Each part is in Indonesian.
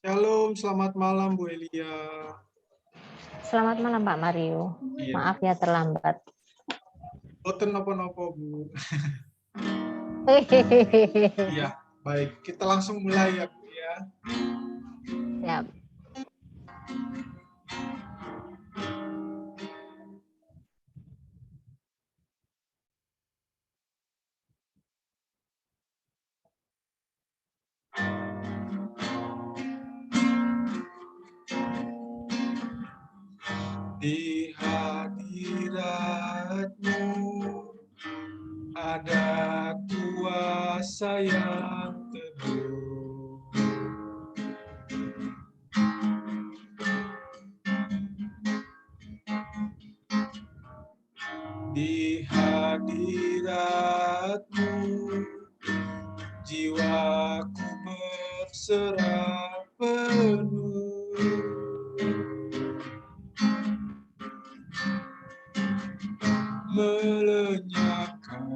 Shalom, selamat malam Bu Elia. Selamat malam Pak Mario. Iya, Maaf ya terlambat. boten nopo-nopo Bu. Iya, baik. Kita langsung mulai ya Bu ya. Siap. Di hadirat-Mu ada kuasa yang teduh. Di hadirat-Mu jiwaku berserah penuh. Melenyapkan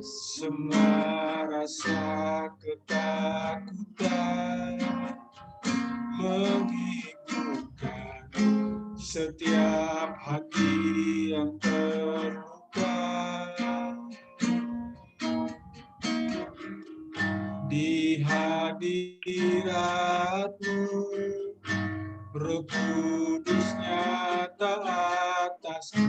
semua rasa ketakutan, menghiburkan setiap hati yang terluka. Di hadirat-Mu Roh Kudus nyata atasku.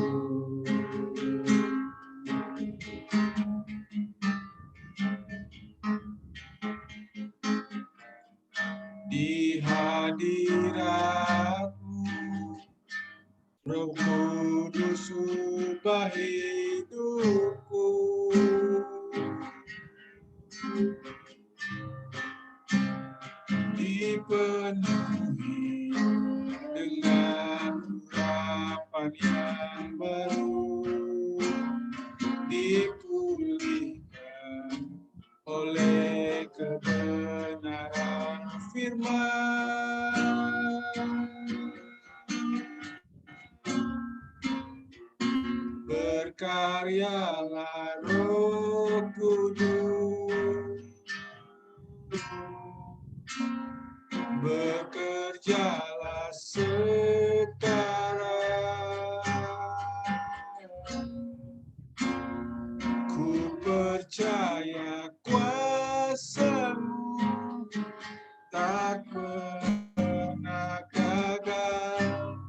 Di hadirat-Mu Roh Kudus ubah hidupku. Dipenuhi dengan urapan yang baru, dipulihkan oleh kebenaran firman. Berkaryalah Roh Kudus, bekerjalah sekarang. Ku percaya kuasa-Mu tak pernah gagal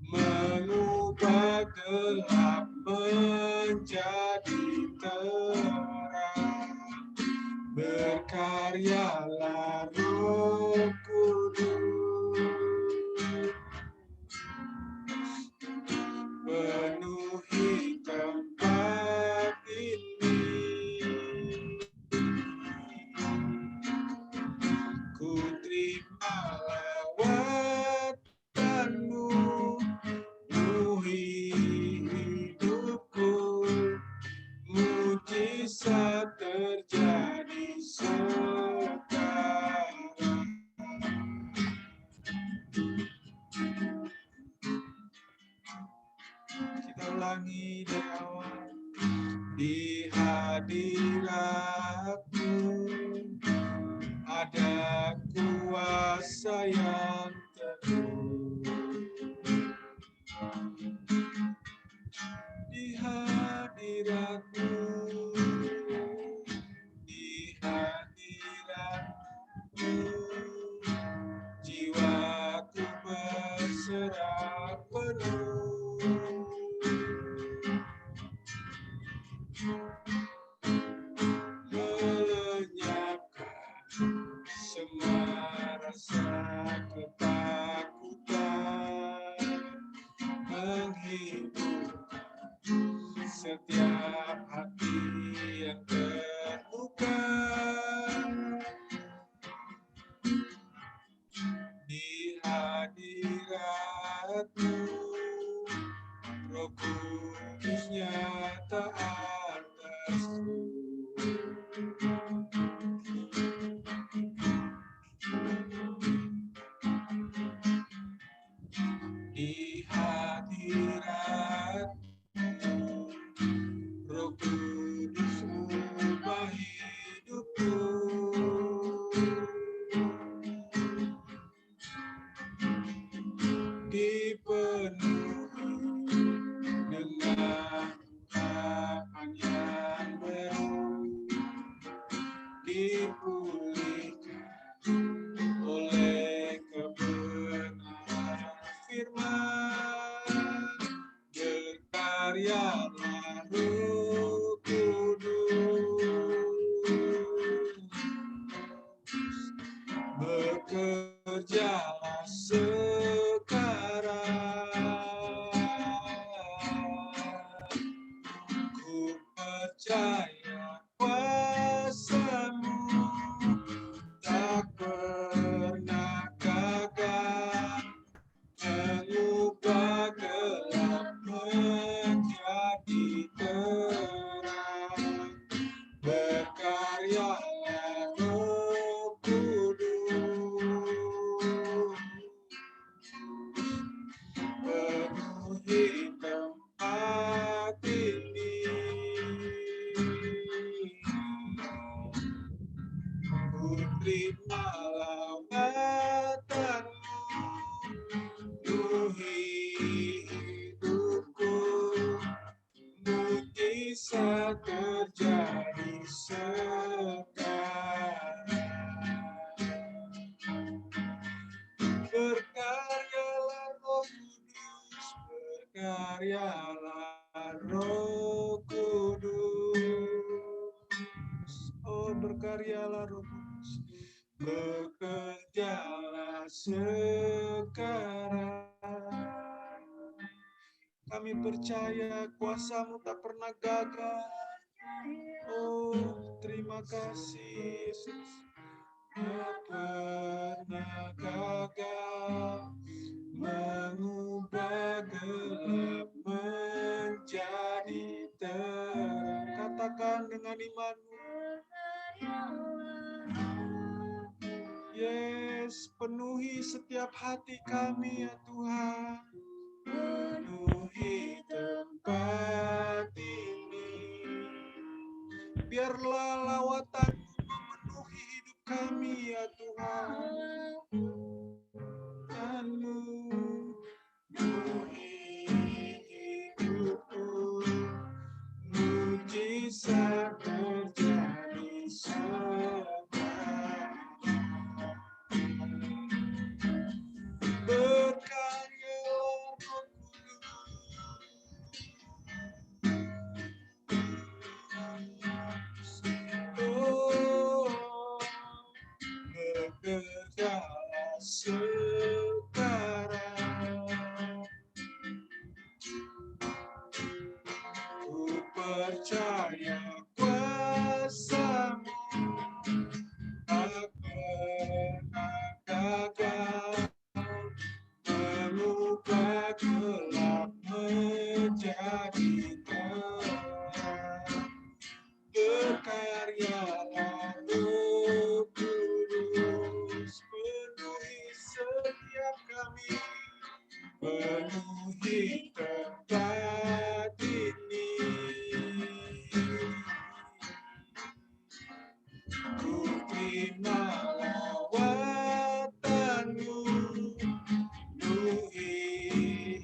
mengubah gelap menjadi terang. Berkaryalah Roh Kudus, penuhi tempat ini. Ku terima lawatan-Mu, penuhi hidupku. Mujizat terjadi sekarang. Kita ulangi dari awal. Di hadirat-Mu ada kuasa yang teduh. Di hadirat-Mu, di hadirat-Mu jiwaku berserah penuh. Melenyapkan semua rasa ketakutan, menghiburkan setiap hati yang terluka. Di hadirat-Mu Roh Kudus nyata atasku. Di hadirat-Mu Roh Kudus ubah hidupku. bekerjalah sekarang. Ku percaya kuasa-Mu tak pernah gagal mengubah gelap menjadi terang. Berkaryalah Roh Kudus, penuhi tempat ini. Ku terima lawatan-Mu, penuhi hidupku. Mujizat terjadi sekarang. Berkaryalah Roh Kudus, berkaryalah Roh Kudus. Oh, berkaryalah Roh Kudus, bekerjalah sekarang. Kami percaya kuasa-Mu tak pernah gagal. Oh, terima kasih Yesus. Tak pernah gagal mengubah gelap menjadi terang. Katakan dengan iman-Mu. Yes, penuhi setiap hati kami ya Tuhan. Penuhi tempat ini. Biarlah lawatan-Mu memenuhi hidup kami ya Tuhan. Dan-Mu penuhi hidupku. Mujizat terjadi sekarang. Berkaryalah Roh Kudus. Oh, bekerjalah sekarang. Ku percaya kuasa-Mu tak pernah gagal mengubah gelap menjadi terang. Berkaryalah Roh Kudus, penuhi setiap kami, penuhi tempat ini. Ku terima lawatan-Mu, penuhi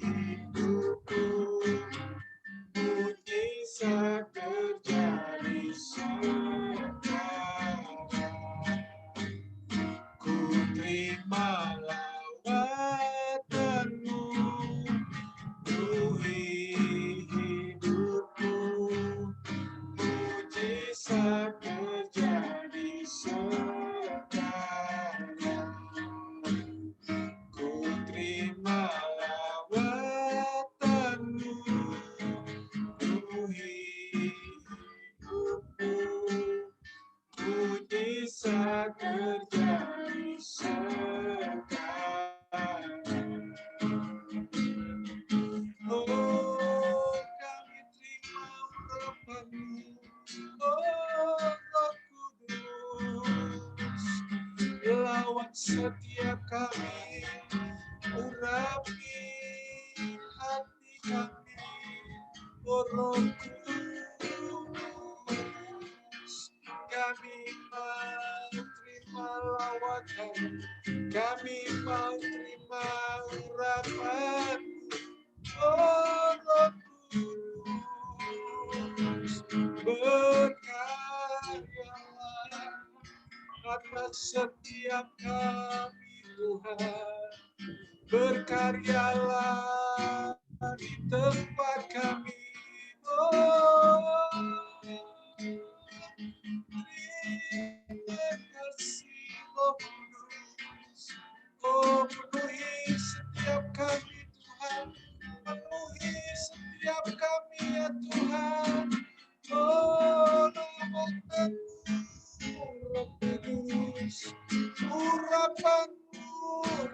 hidupku. Mujizat terjadi sekarang. Ku terima lawatan-Mu, penuhi hidupku. Mujizat terjadi sekarang. Ku terima lawatan-Mu, penuhi hidupku. Mujizat terjadi sekarang. Oh, kami terima urapan-Mu, oh Roh Kudus. Lawat setiap kami, urapi hati kami, oh Roh Kudus. Kami mau terima lawatan, kami mau terima urapan-Mu, oh Roh Kudus. Berkaryalah atas setiap kami Tuhan. Berkaryalah di tempat kami. Oh, terima kasih Roh Kudus. urapanmu,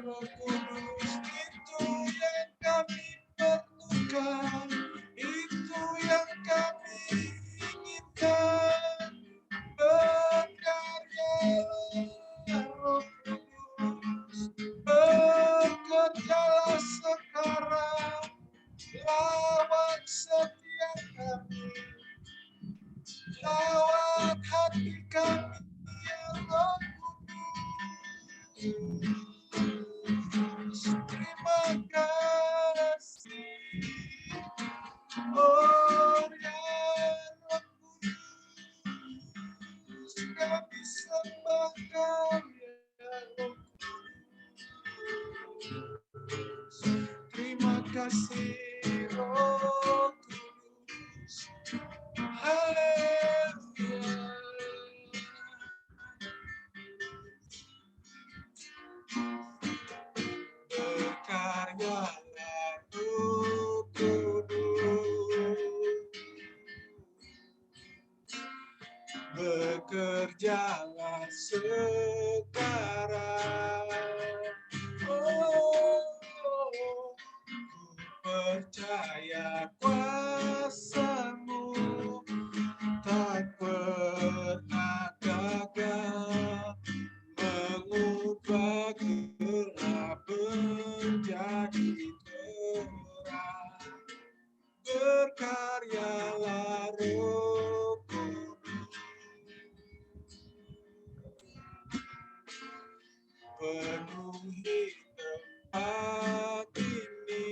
Roh Kudus, itu yang kami perlukan, itu yang kami inginkan. Berkaryalah Roh Kudus, bekerjalah sekarang, lawat setiap kami, lawat hati kami, ya Roh Kudus. Terima kasih, oh ya Roh Kudus, kami sembah Kau, ya Roh Kudus. Terima kasih, Roh Kudus. Haleluya. Berkaryalah Roh Kudus, bekerjalah sekarang. Oh, ku percaya kuasa-Mu tak pernah gagal, mengubah gelap menjadi terang. Berkaryalah Roh Kudus, penuhi tempat ini.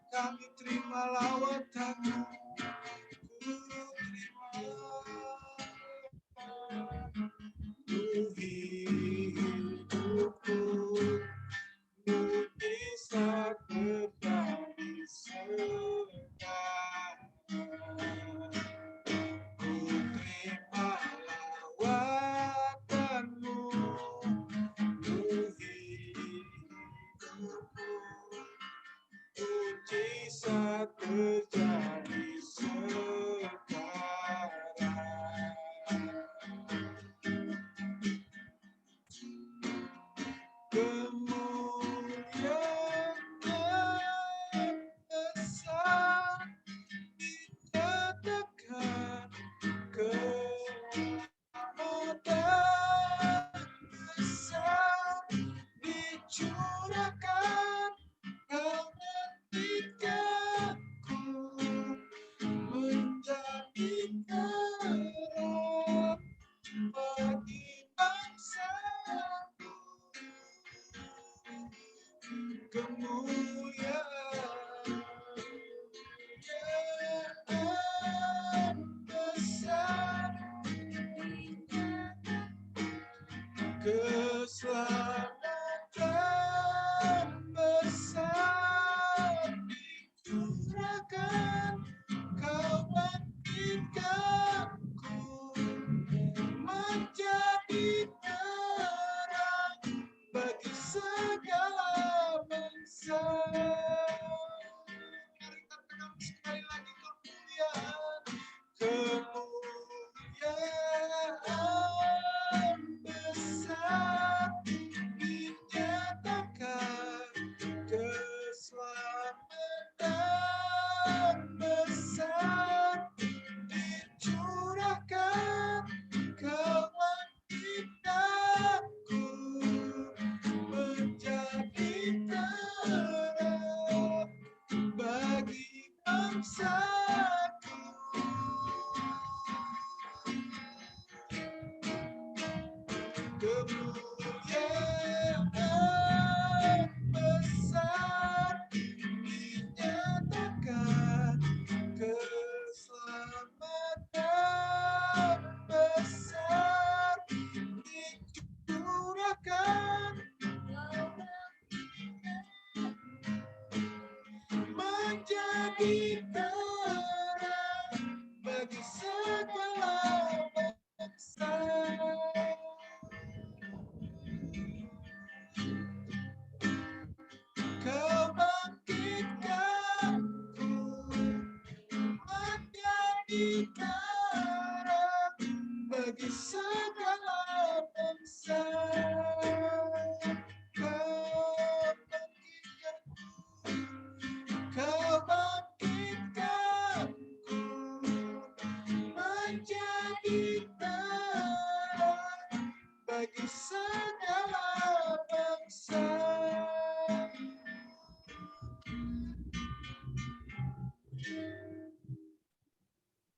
Kami terima lawatan-Mu, ku terima. Hidupku, Mu bisa terjadi sekarang. Ku terima lawatan-Mu, hidupku, mujizat terjadi sekarang. Kemuliaan besar dinyatakan, keselamatan besar dicurahkan. Kau menjadikanku menjadi terang bagi bangsa-Mu. Kemuliaan besar, keselamatan besar dicurahkan. Kau bangkitkanku menjadi terang bagi segala bangsa. Mari katakan sekali lagi, kemuliaan besar dinyatakan, keselamatan besar dicurahkan. Kau bangkitkanku menjadi terang bagi bangsa-Ku. Kemuliaan besar dinyatakan, keselamatan besar dicurahkan. Menjadi terang bagi segala bangsa. Kau bangkitkanku menjadi terang bagi segala bangsa. segala bangsa.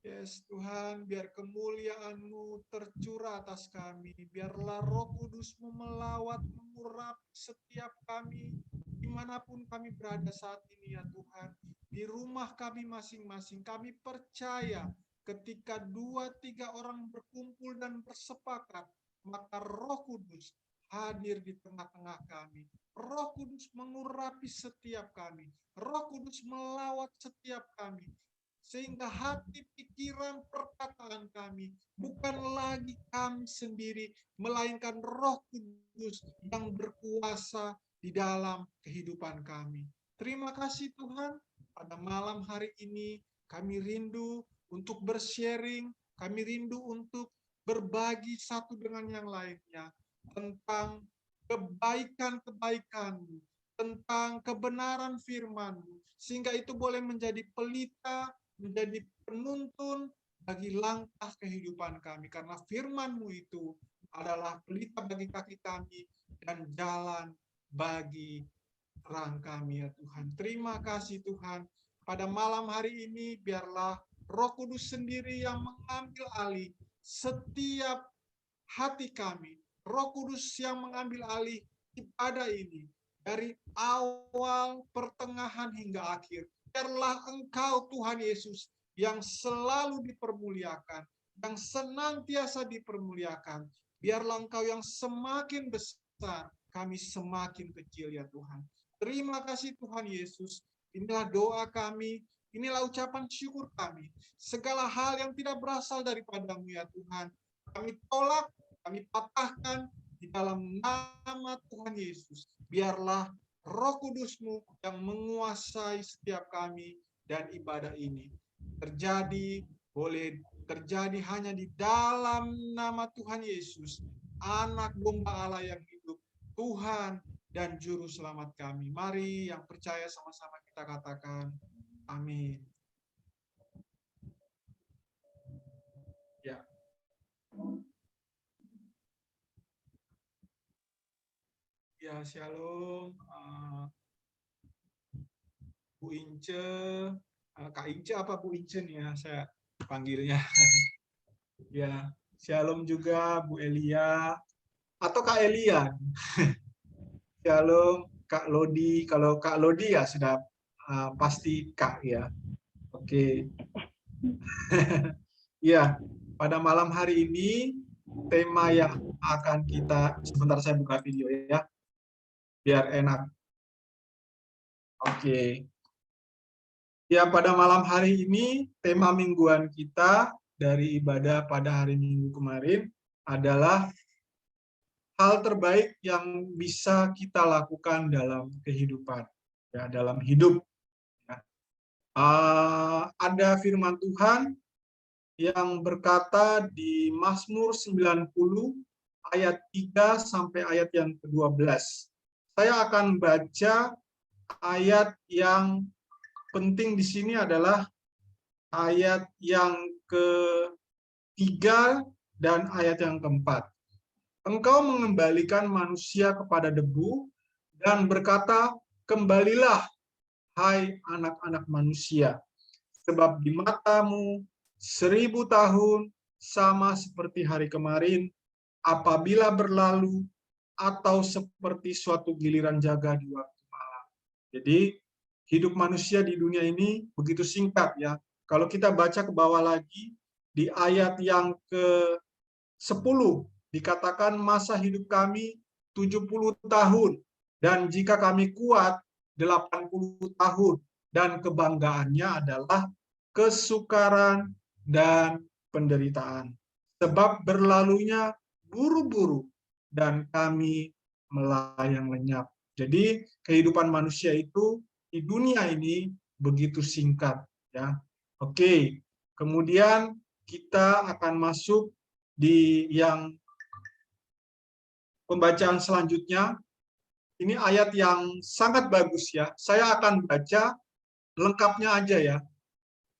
Yes, Tuhan, biar kemuliaan-Mu tercurah atas kami. Biarlah Roh Kudus-Mu melawat, mengurapi setiap kami, dimanapun kami berada saat ini ya Tuhan. Di rumah kami masing-masing, kami percaya ketika 2-3 orang berkumpul dan bersepakat, maka Roh Kudus hadir di tengah-tengah kami. Roh Kudus mengurapi setiap kami. Roh Kudus melawat setiap kami. Sehingga hati, pikiran, perkataan kami bukan lagi kami sendiri, melainkan Roh Kudus yang berkuasa di dalam kehidupan kami. Terima kasih Tuhan, pada malam hari ini kami rindu untuk bersharing, kami rindu untuk berbagi satu dengan yang lainnya tentang kebaikan-kebaikan-Mu, tentang kebenaran firman-Mu, sehingga itu boleh menjadi pelita, menjadi penuntun bagi langkah kehidupan kami. Karena firman-Mu itu adalah pelita bagi kaki kami dan jalan bagi terang kami ya Tuhan. Terima kasih Tuhan. Pada malam hari ini biarlah Roh Kudus sendiri yang mengambil alih setiap hati kami. Roh Kudus yang mengambil alih ibadah ini dari awal, pertengahan hingga akhir. Biarlah Engkau Tuhan Yesus yang selalu dipermuliakan, yang senantiasa dipermuliakan. Biarlah Engkau yang semakin besar, kami semakin kecil ya Tuhan. Terima kasih Tuhan Yesus. Inilah doa kami, inilah ucapan syukur kami. Segala hal yang tidak berasal daripada-Mu ya Tuhan, kami tolak, kami patahkan di dalam nama Tuhan Yesus. Biarlah Roh Kudus-Mu yang menguasai setiap kami dan ibadah ini boleh terjadi hanya di dalam nama Tuhan Yesus, Anak Domba Allah yang hidup, Tuhan dan Juru Selamat kami. Mari yang percaya sama-sama kita katakan, amin. Ya. Ya, shalom. Bu Ince, Kak Ince apa Bu Ince nih ya saya panggilnya. Ya, shalom juga Bu Elia atau Kak Elian. Shalom Kak Lodi. Kalau Kak Lodi ya sudah pasti Kak ya. Oke. Ya, pada malam hari ini tema yang akan kita, sebentar saya buka video ya, biar enak. Oke. Ya, pada malam hari ini tema mingguan kita dari ibadah pada hari Minggu kemarin adalah hal terbaik yang bisa kita lakukan dalam kehidupan, ya, dalam hidup. Ya. Ada firman Tuhan yang berkata di Mazmur 90 ayat 3 sampai ayat yang ke-12. Saya akan baca ayat yang penting di sini adalah ayat yang ke-3 dan ayat yang ke-4. Engkau mengembalikan manusia kepada debu dan berkata, kembalilah, hai anak-anak manusia, sebab di matamu 1000 tahun sama seperti hari kemarin, apabila berlalu, atau seperti suatu giliran jaga di waktu malam. Jadi, hidup manusia di dunia ini begitu singkat ya. Kalau kita baca ke bawah lagi, di ayat yang ke-10, dikatakan masa hidup kami 70 tahun, dan jika kami kuat 80 tahun, dan kebanggaannya adalah kesukaran dan penderitaan. Sebab berlalunya buru-buru, dan kami melayang lenyap. Jadi kehidupan manusia itu di dunia ini begitu singkat ya. Oke, kemudian kita akan masuk di yang pembacaan selanjutnya. Ini ayat yang sangat bagus ya. Saya akan baca lengkapnya aja ya.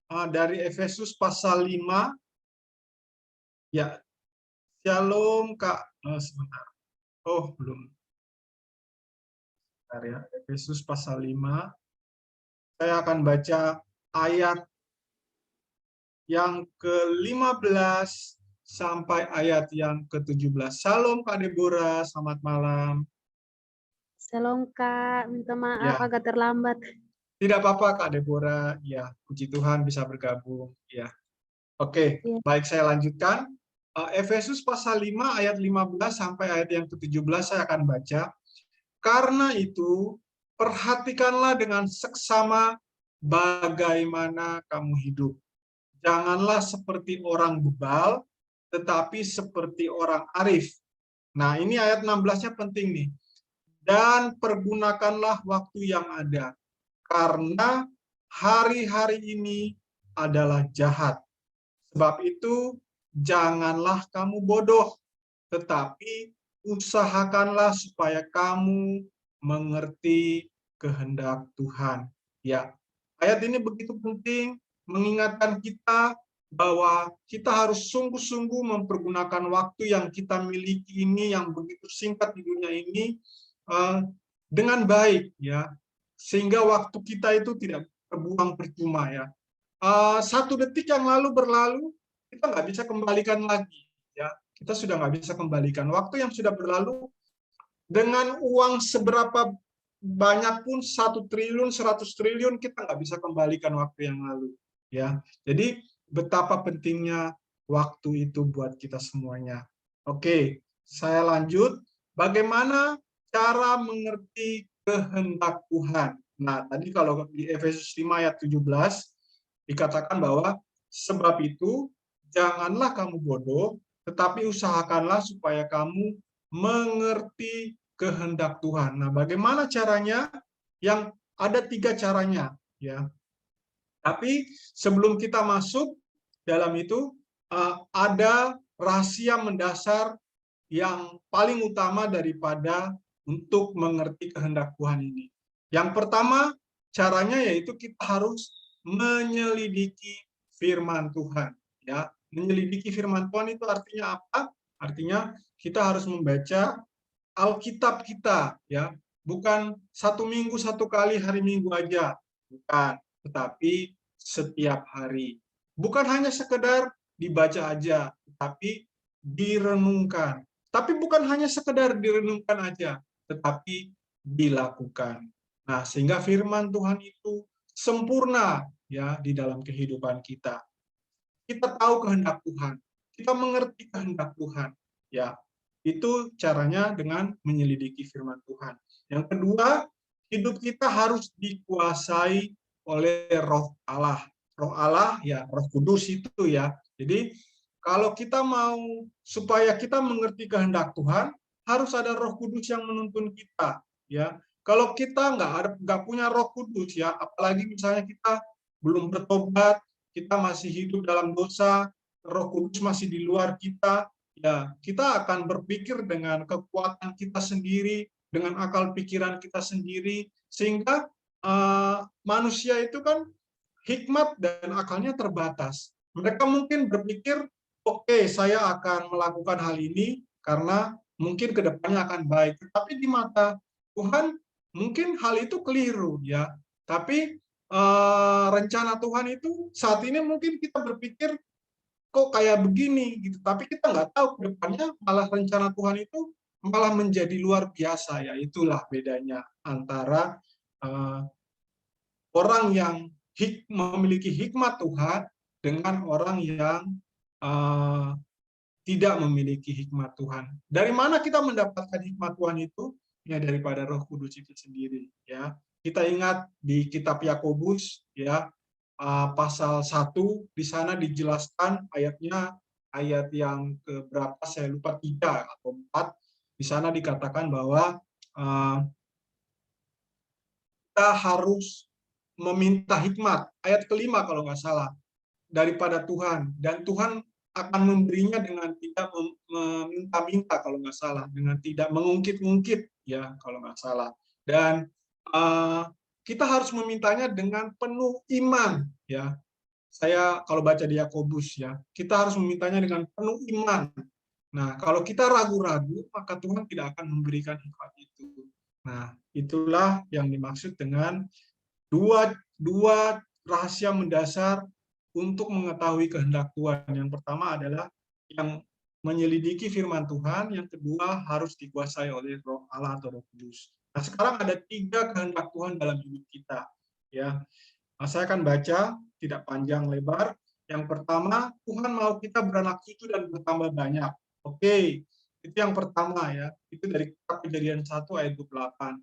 Dari Efesus pasal 5. Ya. Shalom Kak. Sebentar. Oh, belum. Bentar ya. Efesus pasal 5. Saya akan baca ayat yang ke-15 sampai ayat yang ke-17. Salam Kak Deborah, selamat malam. Shalom Kak, minta maaf Ya, agak terlambat. tidak apa-apa Kak Deborah. Ya, puji Tuhan bisa bergabung. Ya. Oke, Ya. baik saya lanjutkan. Efesus pasal 5 ayat 15 sampai ayat yang ke-17 saya akan baca. Karena itu, perhatikanlah dengan seksama bagaimana kamu hidup. Janganlah seperti orang bebal, tetapi seperti orang arif. Nah, ini ayat 16-nya penting nih. Dan pergunakanlah waktu yang ada, karena hari-hari ini adalah jahat. Sebab itu, janganlah kamu bodoh, tetapi usahakanlah supaya kamu mengerti kehendak Tuhan. Ya, ayat ini begitu penting mengingatkan kita bahwa kita harus sungguh-sungguh mempergunakan waktu yang kita miliki ini yang begitu singkat di dunia ini dengan baik, ya, sehingga waktu kita itu tidak terbuang percuma, ya. 1 detik yang lalu berlalu, kita nggak bisa kembalikan lagi, ya. Kita sudah nggak bisa kembalikan. Waktu yang sudah berlalu, dengan uang seberapa banyak pun 1 triliun, 100 triliun, kita nggak bisa kembalikan waktu yang lalu, ya. Jadi betapa pentingnya waktu itu buat kita semuanya. Oke, saya lanjut. Bagaimana cara mengerti kehendak Tuhan? Nah, tadi kalau di Efesus 5 ayat 17 dikatakan bahwa sebab itu janganlah kamu bodoh, tetapi usahakanlah supaya kamu mengerti kehendak Tuhan. Nah, bagaimana caranya? Yang ada 3 caranya, ya. Tapi sebelum kita masuk dalam itu, ada rahasia mendasar yang paling utama daripada untuk mengerti kehendak Tuhan ini. Yang pertama, caranya yaitu kita harus menyelidiki firman Tuhan, ya. Menyelidiki firman Tuhan itu artinya apa? Artinya kita harus membaca Alkitab kita, ya. Bukan 1 minggu 1 kali hari Minggu aja, bukan, tetapi setiap hari. Bukan hanya sekedar dibaca aja, tetapi direnungkan. Tapi bukan hanya sekedar direnungkan aja, tetapi dilakukan. Nah, sehingga firman Tuhan itu sempurna, ya, di dalam kehidupan kita. Kita tahu kehendak Tuhan, kita mengerti kehendak Tuhan, ya. Itu caranya dengan menyelidiki firman Tuhan. Yang kedua, hidup kita harus dikuasai oleh Roh Allah. Roh Allah, ya, Roh Kudus itu, ya. Jadi kalau kita mau supaya kita mengerti kehendak Tuhan, harus ada Roh Kudus yang menuntun kita, ya. Kalau kita nggak punya Roh Kudus, ya, apalagi misalnya kita belum bertobat, kita masih hidup dalam dosa, Roh Kudus masih di luar kita, ya, kita akan berpikir dengan kekuatan kita sendiri, dengan akal pikiran kita sendiri, sehingga manusia itu kan hikmat dan akalnya terbatas. Mereka mungkin berpikir, oke, saya akan melakukan hal ini karena mungkin kedepannya akan baik. Tapi di mata Tuhan mungkin hal itu keliru, ya. Tapi rencana Tuhan itu saat ini mungkin kita berpikir kok kayak begini gitu, tapi kita nggak tahu ke depannya malah rencana Tuhan itu malah menjadi luar biasa, ya. Itulah bedanya antara orang yang memiliki hikmat Tuhan dengan orang yang tidak memiliki hikmat Tuhan. Dari mana kita mendapatkan hikmat Tuhan itu? Ya, daripada Roh Kudus itu sendiri, ya. Kita ingat di kitab Yakobus, ya, pasal 1, di sana dijelaskan ayatnya, ayat yang keberapa saya lupa, 3 atau 4. Di sana dikatakan bahwa kita harus meminta hikmat, ayat ke-5 kalau nggak salah, daripada Tuhan, dan Tuhan akan memberinya dengan tidak meminta-minta kalau nggak salah, dengan tidak mengungkit-ungkit, ya, kalau nggak salah. Dan kita harus memintanya dengan penuh iman, ya. Saya kalau baca di Yakobus, ya, kita harus memintanya dengan penuh iman, Nah, kalau kita ragu-ragu, maka Tuhan tidak akan memberikan hikmat itu. Nah, itulah yang dimaksud dengan dua rahasia mendasar untuk mengetahui kehendak Tuhan. Yang pertama adalah yang menyelidiki firman Tuhan, yang kedua harus dikuasai oleh Roh Allah atau Roh Kudus. Nah, sekarang ada 3 kehendak Tuhan dalam hidup kita. Ya, nah, saya akan baca, tidak panjang lebar. Yang pertama, Tuhan mau kita beranak cucu dan bertambah banyak. Oke, itu yang pertama ya. Itu dari kitab Kejadian 1 ayat 28.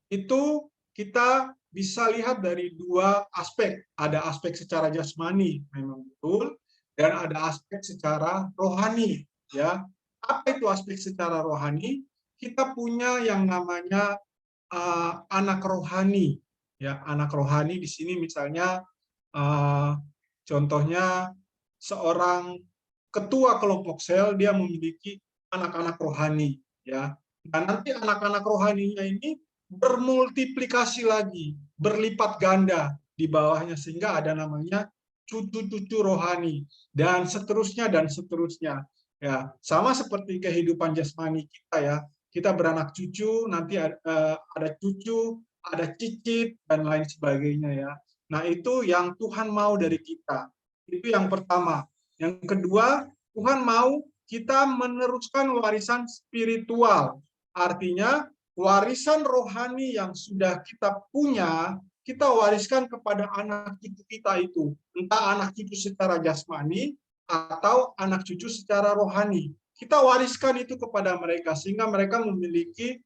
Itu kita bisa lihat dari 2 aspek. Ada aspek secara jasmani, memang betul, dan ada aspek secara rohani. Ya, apa itu aspek secara rohani? Kita punya yang namanya anak rohani. Ya, anak rohani di sini misalnya contohnya seorang ketua kelompok sel, dia memiliki anak-anak rohani. Ya, dan nanti anak-anak rohaninya ini bermultiplikasi lagi, berlipat ganda di bawahnya, sehingga ada namanya cucu-cucu rohani, dan seterusnya dan seterusnya. Ya, sama seperti kehidupan jasmani kita ya. Kita beranak cucu, nanti ada cucu, ada cicit, dan lain sebagainya ya. Nah, itu yang Tuhan mau dari kita. Itu yang pertama. Yang kedua, Tuhan mau kita meneruskan warisan spiritual. Artinya, warisan rohani yang sudah kita punya, kita wariskan kepada anak cucu kita itu. Entah anak cucu secara jasmani, atau anak cucu secara rohani. Kita wariskan itu kepada mereka, sehingga mereka memiliki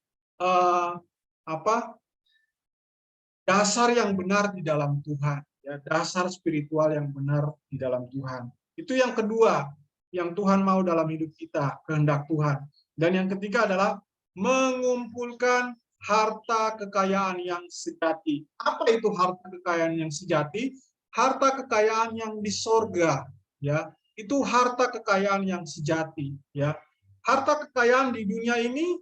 dasar yang benar di dalam Tuhan, ya, dasar spiritual yang benar di dalam Tuhan. Itu yang kedua, yang Tuhan mau dalam hidup kita, kehendak Tuhan. Dan yang ketiga adalah mengumpulkan harta kekayaan yang sejati. Apa itu harta kekayaan yang sejati? Harta kekayaan yang di sorga, ya. Itu harta kekayaan yang sejati, ya. Harta kekayaan di dunia ini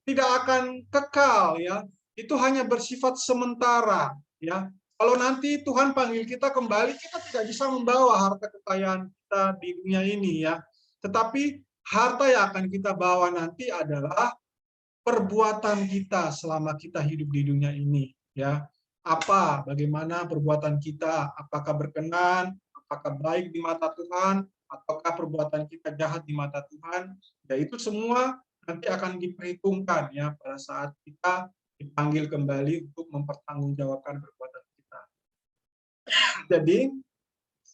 tidak akan kekal, ya. Itu hanya bersifat sementara, ya. Kalau nanti Tuhan panggil kita kembali, kita tidak bisa membawa harta kekayaan kita di dunia ini, ya. Tetapi harta yang akan kita bawa nanti adalah perbuatan kita selama kita hidup di dunia ini, ya. Bagaimana perbuatan kita, apakah berkenan, apakah baik di mata Tuhan, ataukah perbuatan kita jahat di mata Tuhan, ya, itu semua nanti akan diperhitungkan ya pada saat kita dipanggil kembali untuk mempertanggungjawabkan perbuatan kita. Jadi,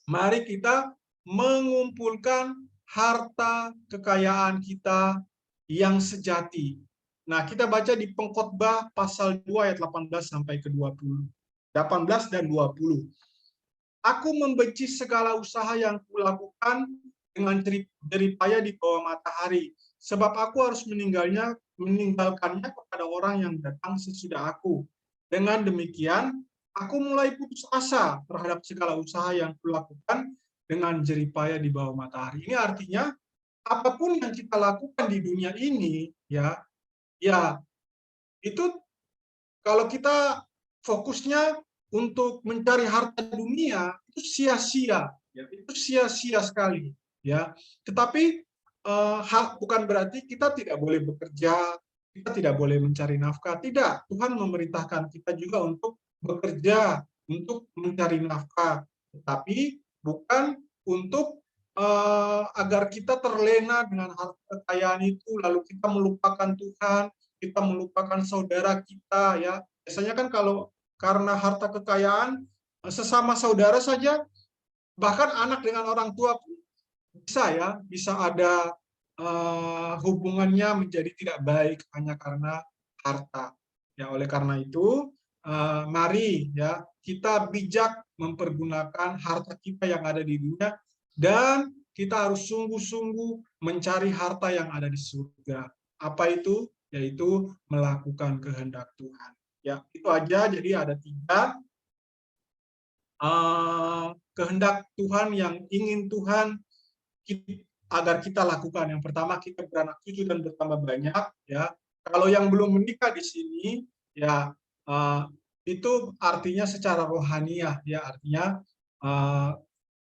mari kita mengumpulkan harta kekayaan kita yang sejati. Nah, kita baca di Pengkhotbah pasal 2 ayat 18 sampai ke 20. 18 dan 20. Aku membenci segala usaha yang kulakukan dengan jeripaya di bawah matahari, sebab aku harus meninggalkannya kepada orang yang datang sesudah aku. Dengan demikian, aku mulai putus asa terhadap segala usaha yang kulakukan dengan jeripaya di bawah matahari. Ini artinya, apapun yang kita lakukan di dunia ini, ya, itu kalau kita fokusnya untuk mencari harta dunia, itu sia-sia, ya, itu sia-sia sekali, ya. Tetapi bukan berarti kita tidak boleh bekerja, kita tidak boleh mencari nafkah. Tidak, Tuhan memerintahkan kita juga untuk bekerja, untuk mencari nafkah, tetapi bukan untuk agar kita terlena dengan harta kekayaan itu, lalu kita melupakan Tuhan, kita melupakan saudara kita, ya. Biasanya kan kalau karena harta kekayaan, sesama saudara saja, bahkan anak dengan orang tua bisa ada hubungannya menjadi tidak baik hanya karena harta. Ya, oleh karena itu, mari ya kita bijak mempergunakan harta kita yang ada di dunia, dan kita harus sungguh-sungguh mencari harta yang ada di surga. Apa itu? Yaitu melakukan kehendak Tuhan. Ya, itu aja. Jadi ada 3 kehendak Tuhan yang ingin Tuhan agar kita lakukan. Yang pertama, kita beranak cucu dan bertambah banyak. Ya, kalau yang belum menikah di sini, ya itu artinya secara rohaniah, ya, artinya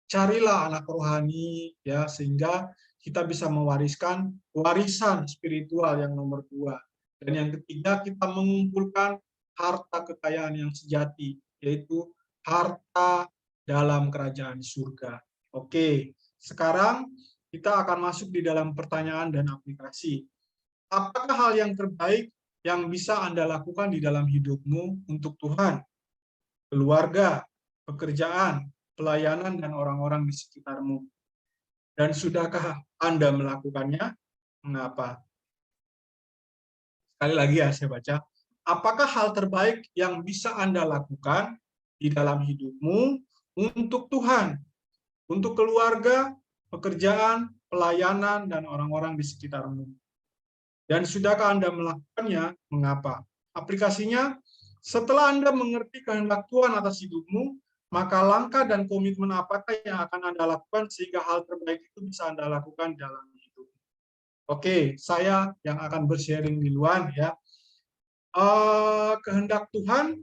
carilah anak rohani, ya, sehingga kita bisa mewariskan warisan spiritual yang nomor 2. Dan yang ketiga, kita mengumpulkan harta kekayaan yang sejati, yaitu harta dalam kerajaan surga. Oke, sekarang kita akan masuk di dalam pertanyaan dan aplikasi. Apakah hal yang terbaik yang bisa Anda lakukan di dalam hidupmu untuk Tuhan, keluarga, pekerjaan, pelayanan, dan orang-orang di sekitarmu? Dan sudahkah Anda melakukannya? Mengapa? Sekali lagi ya, saya baca. Apakah hal terbaik yang bisa Anda lakukan di dalam hidupmu untuk Tuhan, untuk keluarga, pekerjaan, pelayanan, dan orang-orang di sekitarmu? Dan sudahkah Anda melakukannya? Mengapa? Aplikasinya, setelah Anda mengerti kehendak Tuhan atas hidupmu, maka langkah dan komitmen apakah yang akan Anda lakukan sehingga hal terbaik itu bisa Anda lakukan dalam hidup? Oke, saya yang akan bersharing duluan ya. Kehendak Tuhan,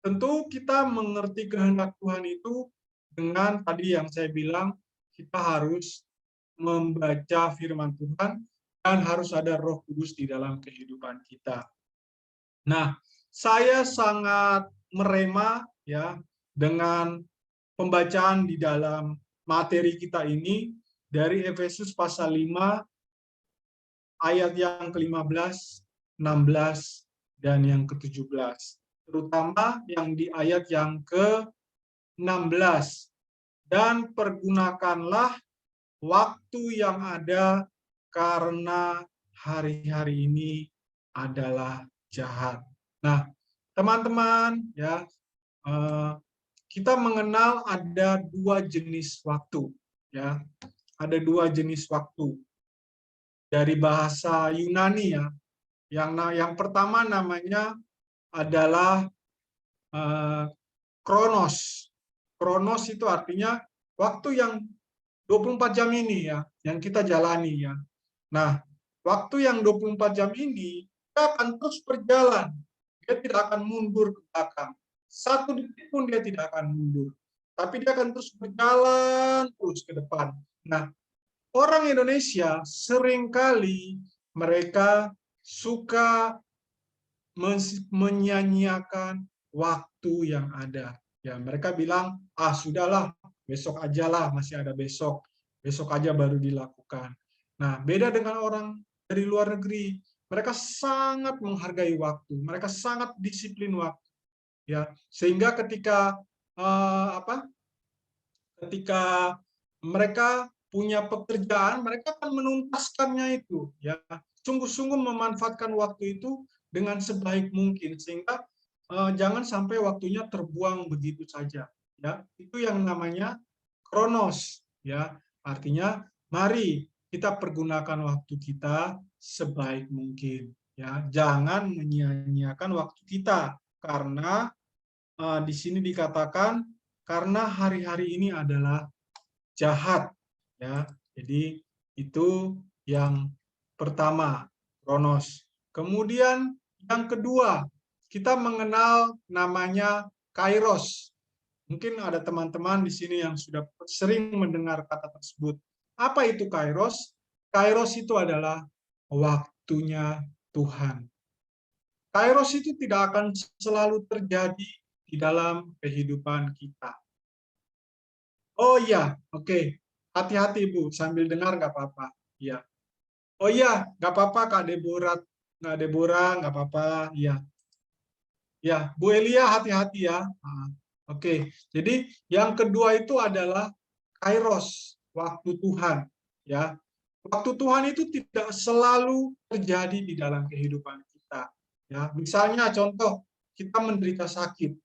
tentu kita mengerti kehendak Tuhan itu dengan tadi yang saya bilang, kita harus membaca firman Tuhan dan harus ada Roh Kudus di dalam kehidupan kita. Nah, saya sangat merema ya dengan pembacaan di dalam materi kita ini dari Efesus pasal 5 ayat yang ke-15, 16, dan yang ke-17. Terutama yang di ayat yang ke-16. Dan pergunakanlah waktu yang ada karena hari-hari ini adalah jahat. Nah, teman-teman, ya, kita mengenal ada 2 jenis waktu, ya. Ada 2 jenis waktu. Dari bahasa Yunani ya. Yang pertama namanya adalah kronos. Kronos itu artinya waktu yang 24 jam ini ya, yang kita jalani ya. Nah, waktu yang 24 jam ini dia akan terus berjalan. Dia tidak akan mundur ke belakang. 1 detik pun dia tidak akan mundur. Tapi dia akan terus berjalan terus ke depan. Nah, orang Indonesia seringkali mereka suka menyanyiakan waktu yang ada. Ya, mereka bilang, sudahlah, besok aja lah, masih ada besok. Besok aja baru dilakukan. Nah, beda dengan orang dari luar negeri. Mereka sangat menghargai waktu. Mereka sangat disiplin waktu. Ya, sehingga ketika ketika mereka punya pekerjaan, mereka akan menuntaskannya itu, ya, sungguh-sungguh memanfaatkan waktu itu dengan sebaik mungkin sehingga jangan sampai waktunya terbuang begitu saja, ya. Itu yang namanya kronos, ya. Artinya mari kita pergunakan waktu kita sebaik mungkin, ya. Jangan menyia-nyiakan waktu kita karena di sini dikatakan karena hari-hari ini adalah jahat, ya. Jadi itu yang pertama, kronos. Kemudian yang kedua, kita mengenal namanya kairos. Mungkin ada teman-teman di sini yang sudah sering mendengar kata tersebut. Apa itu kairos? Kairos itu adalah waktunya Tuhan. Kairos itu tidak akan selalu terjadi di dalam kehidupan kita. Oh iya, oke. Hati-hati Bu, sambil dengar nggak apa-apa. Iya. Oh iya, nggak apa-apa Kak Deborah, nggak apa-apa. Iya. Ya, Bu Elia hati-hati ya. Oke. Jadi yang kedua itu adalah kairos, waktu Tuhan. Ya, waktu Tuhan itu tidak selalu terjadi di dalam kehidupan kita. Ya, misalnya contoh kita menderita sakit,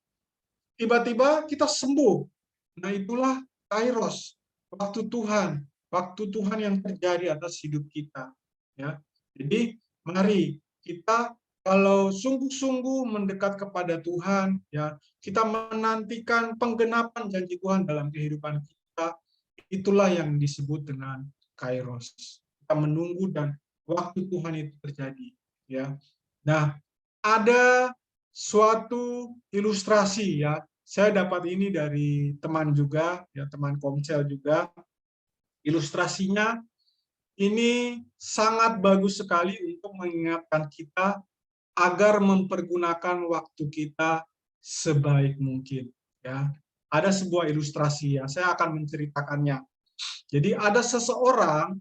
tiba-tiba kita sembuh. Nah itulah kairos, waktu Tuhan yang terjadi atas hidup kita. Ya, jadi mari kita kalau sungguh-sungguh mendekat kepada Tuhan, ya kita menantikan penggenapan janji Tuhan dalam kehidupan kita. Itulah yang disebut dengan kairos. Kita menunggu dan waktu Tuhan itu terjadi. Ya, nah ada suatu ilustrasi ya. Saya dapat ini dari teman juga, ya teman Komsel juga. Ilustrasinya ini sangat bagus sekali untuk mengingatkan kita agar mempergunakan waktu kita sebaik mungkin. Ya, ada sebuah ilustrasi ya, saya akan menceritakannya. Jadi ada seseorang,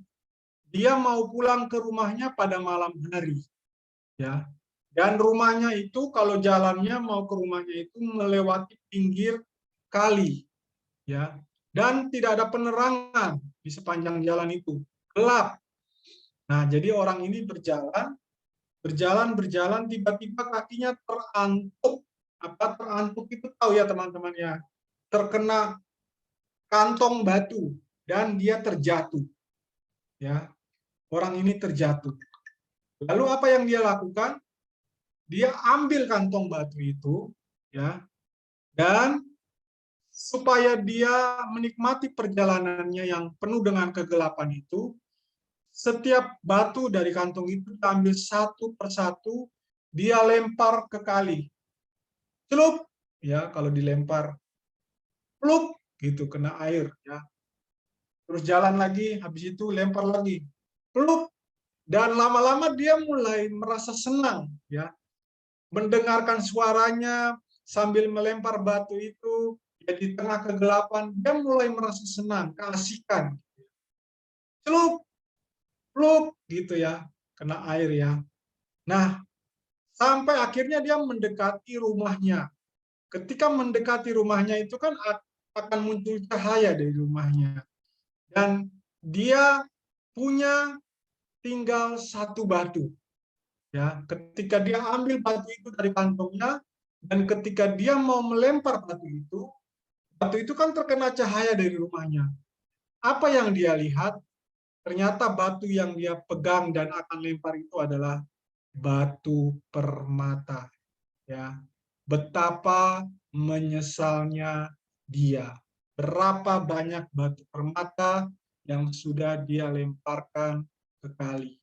dia mau pulang ke rumahnya pada malam hari, ya. Dan rumahnya itu kalau jalannya mau ke rumahnya itu melewati pinggir kali, ya. Dan tidak ada penerangan di sepanjang jalan itu, gelap. Nah, jadi orang ini berjalan, tiba-tiba kakinya terantuk. Apa terantuk itu tahu ya teman-teman ya? Terkena kantong batu dan dia terjatuh. Ya, orang ini terjatuh. Lalu apa yang dia lakukan? Dia ambil kantong batu itu, ya, dan supaya dia menikmati perjalanannya yang penuh dengan kegelapan itu, setiap batu dari kantong itu diambil satu persatu, dia lempar ke kali. Celup, ya kalau dilempar, pluk, gitu kena air, ya. Terus jalan lagi, habis itu lempar lagi, pluk, dan lama-lama dia mulai merasa senang, ya, mendengarkan suaranya sambil melempar batu itu, ya, di tengah kegelapan, dia mulai merasa senang, keasikan. Celup, pluk, gitu ya, kena air ya. Nah, sampai akhirnya dia mendekati rumahnya. Ketika mendekati rumahnya itu kan akan muncul cahaya dari rumahnya. Dan dia punya tinggal satu batu. Ya, ketika dia ambil batu itu dari kantongnya, dan ketika dia mau melempar batu itu kan terkena cahaya dari rumahnya. Apa yang dia lihat? Ternyata batu yang dia pegang dan akan lempar itu adalah batu permata. Ya, betapa menyesalnya dia. Berapa banyak batu permata yang sudah dia lemparkan ke kali.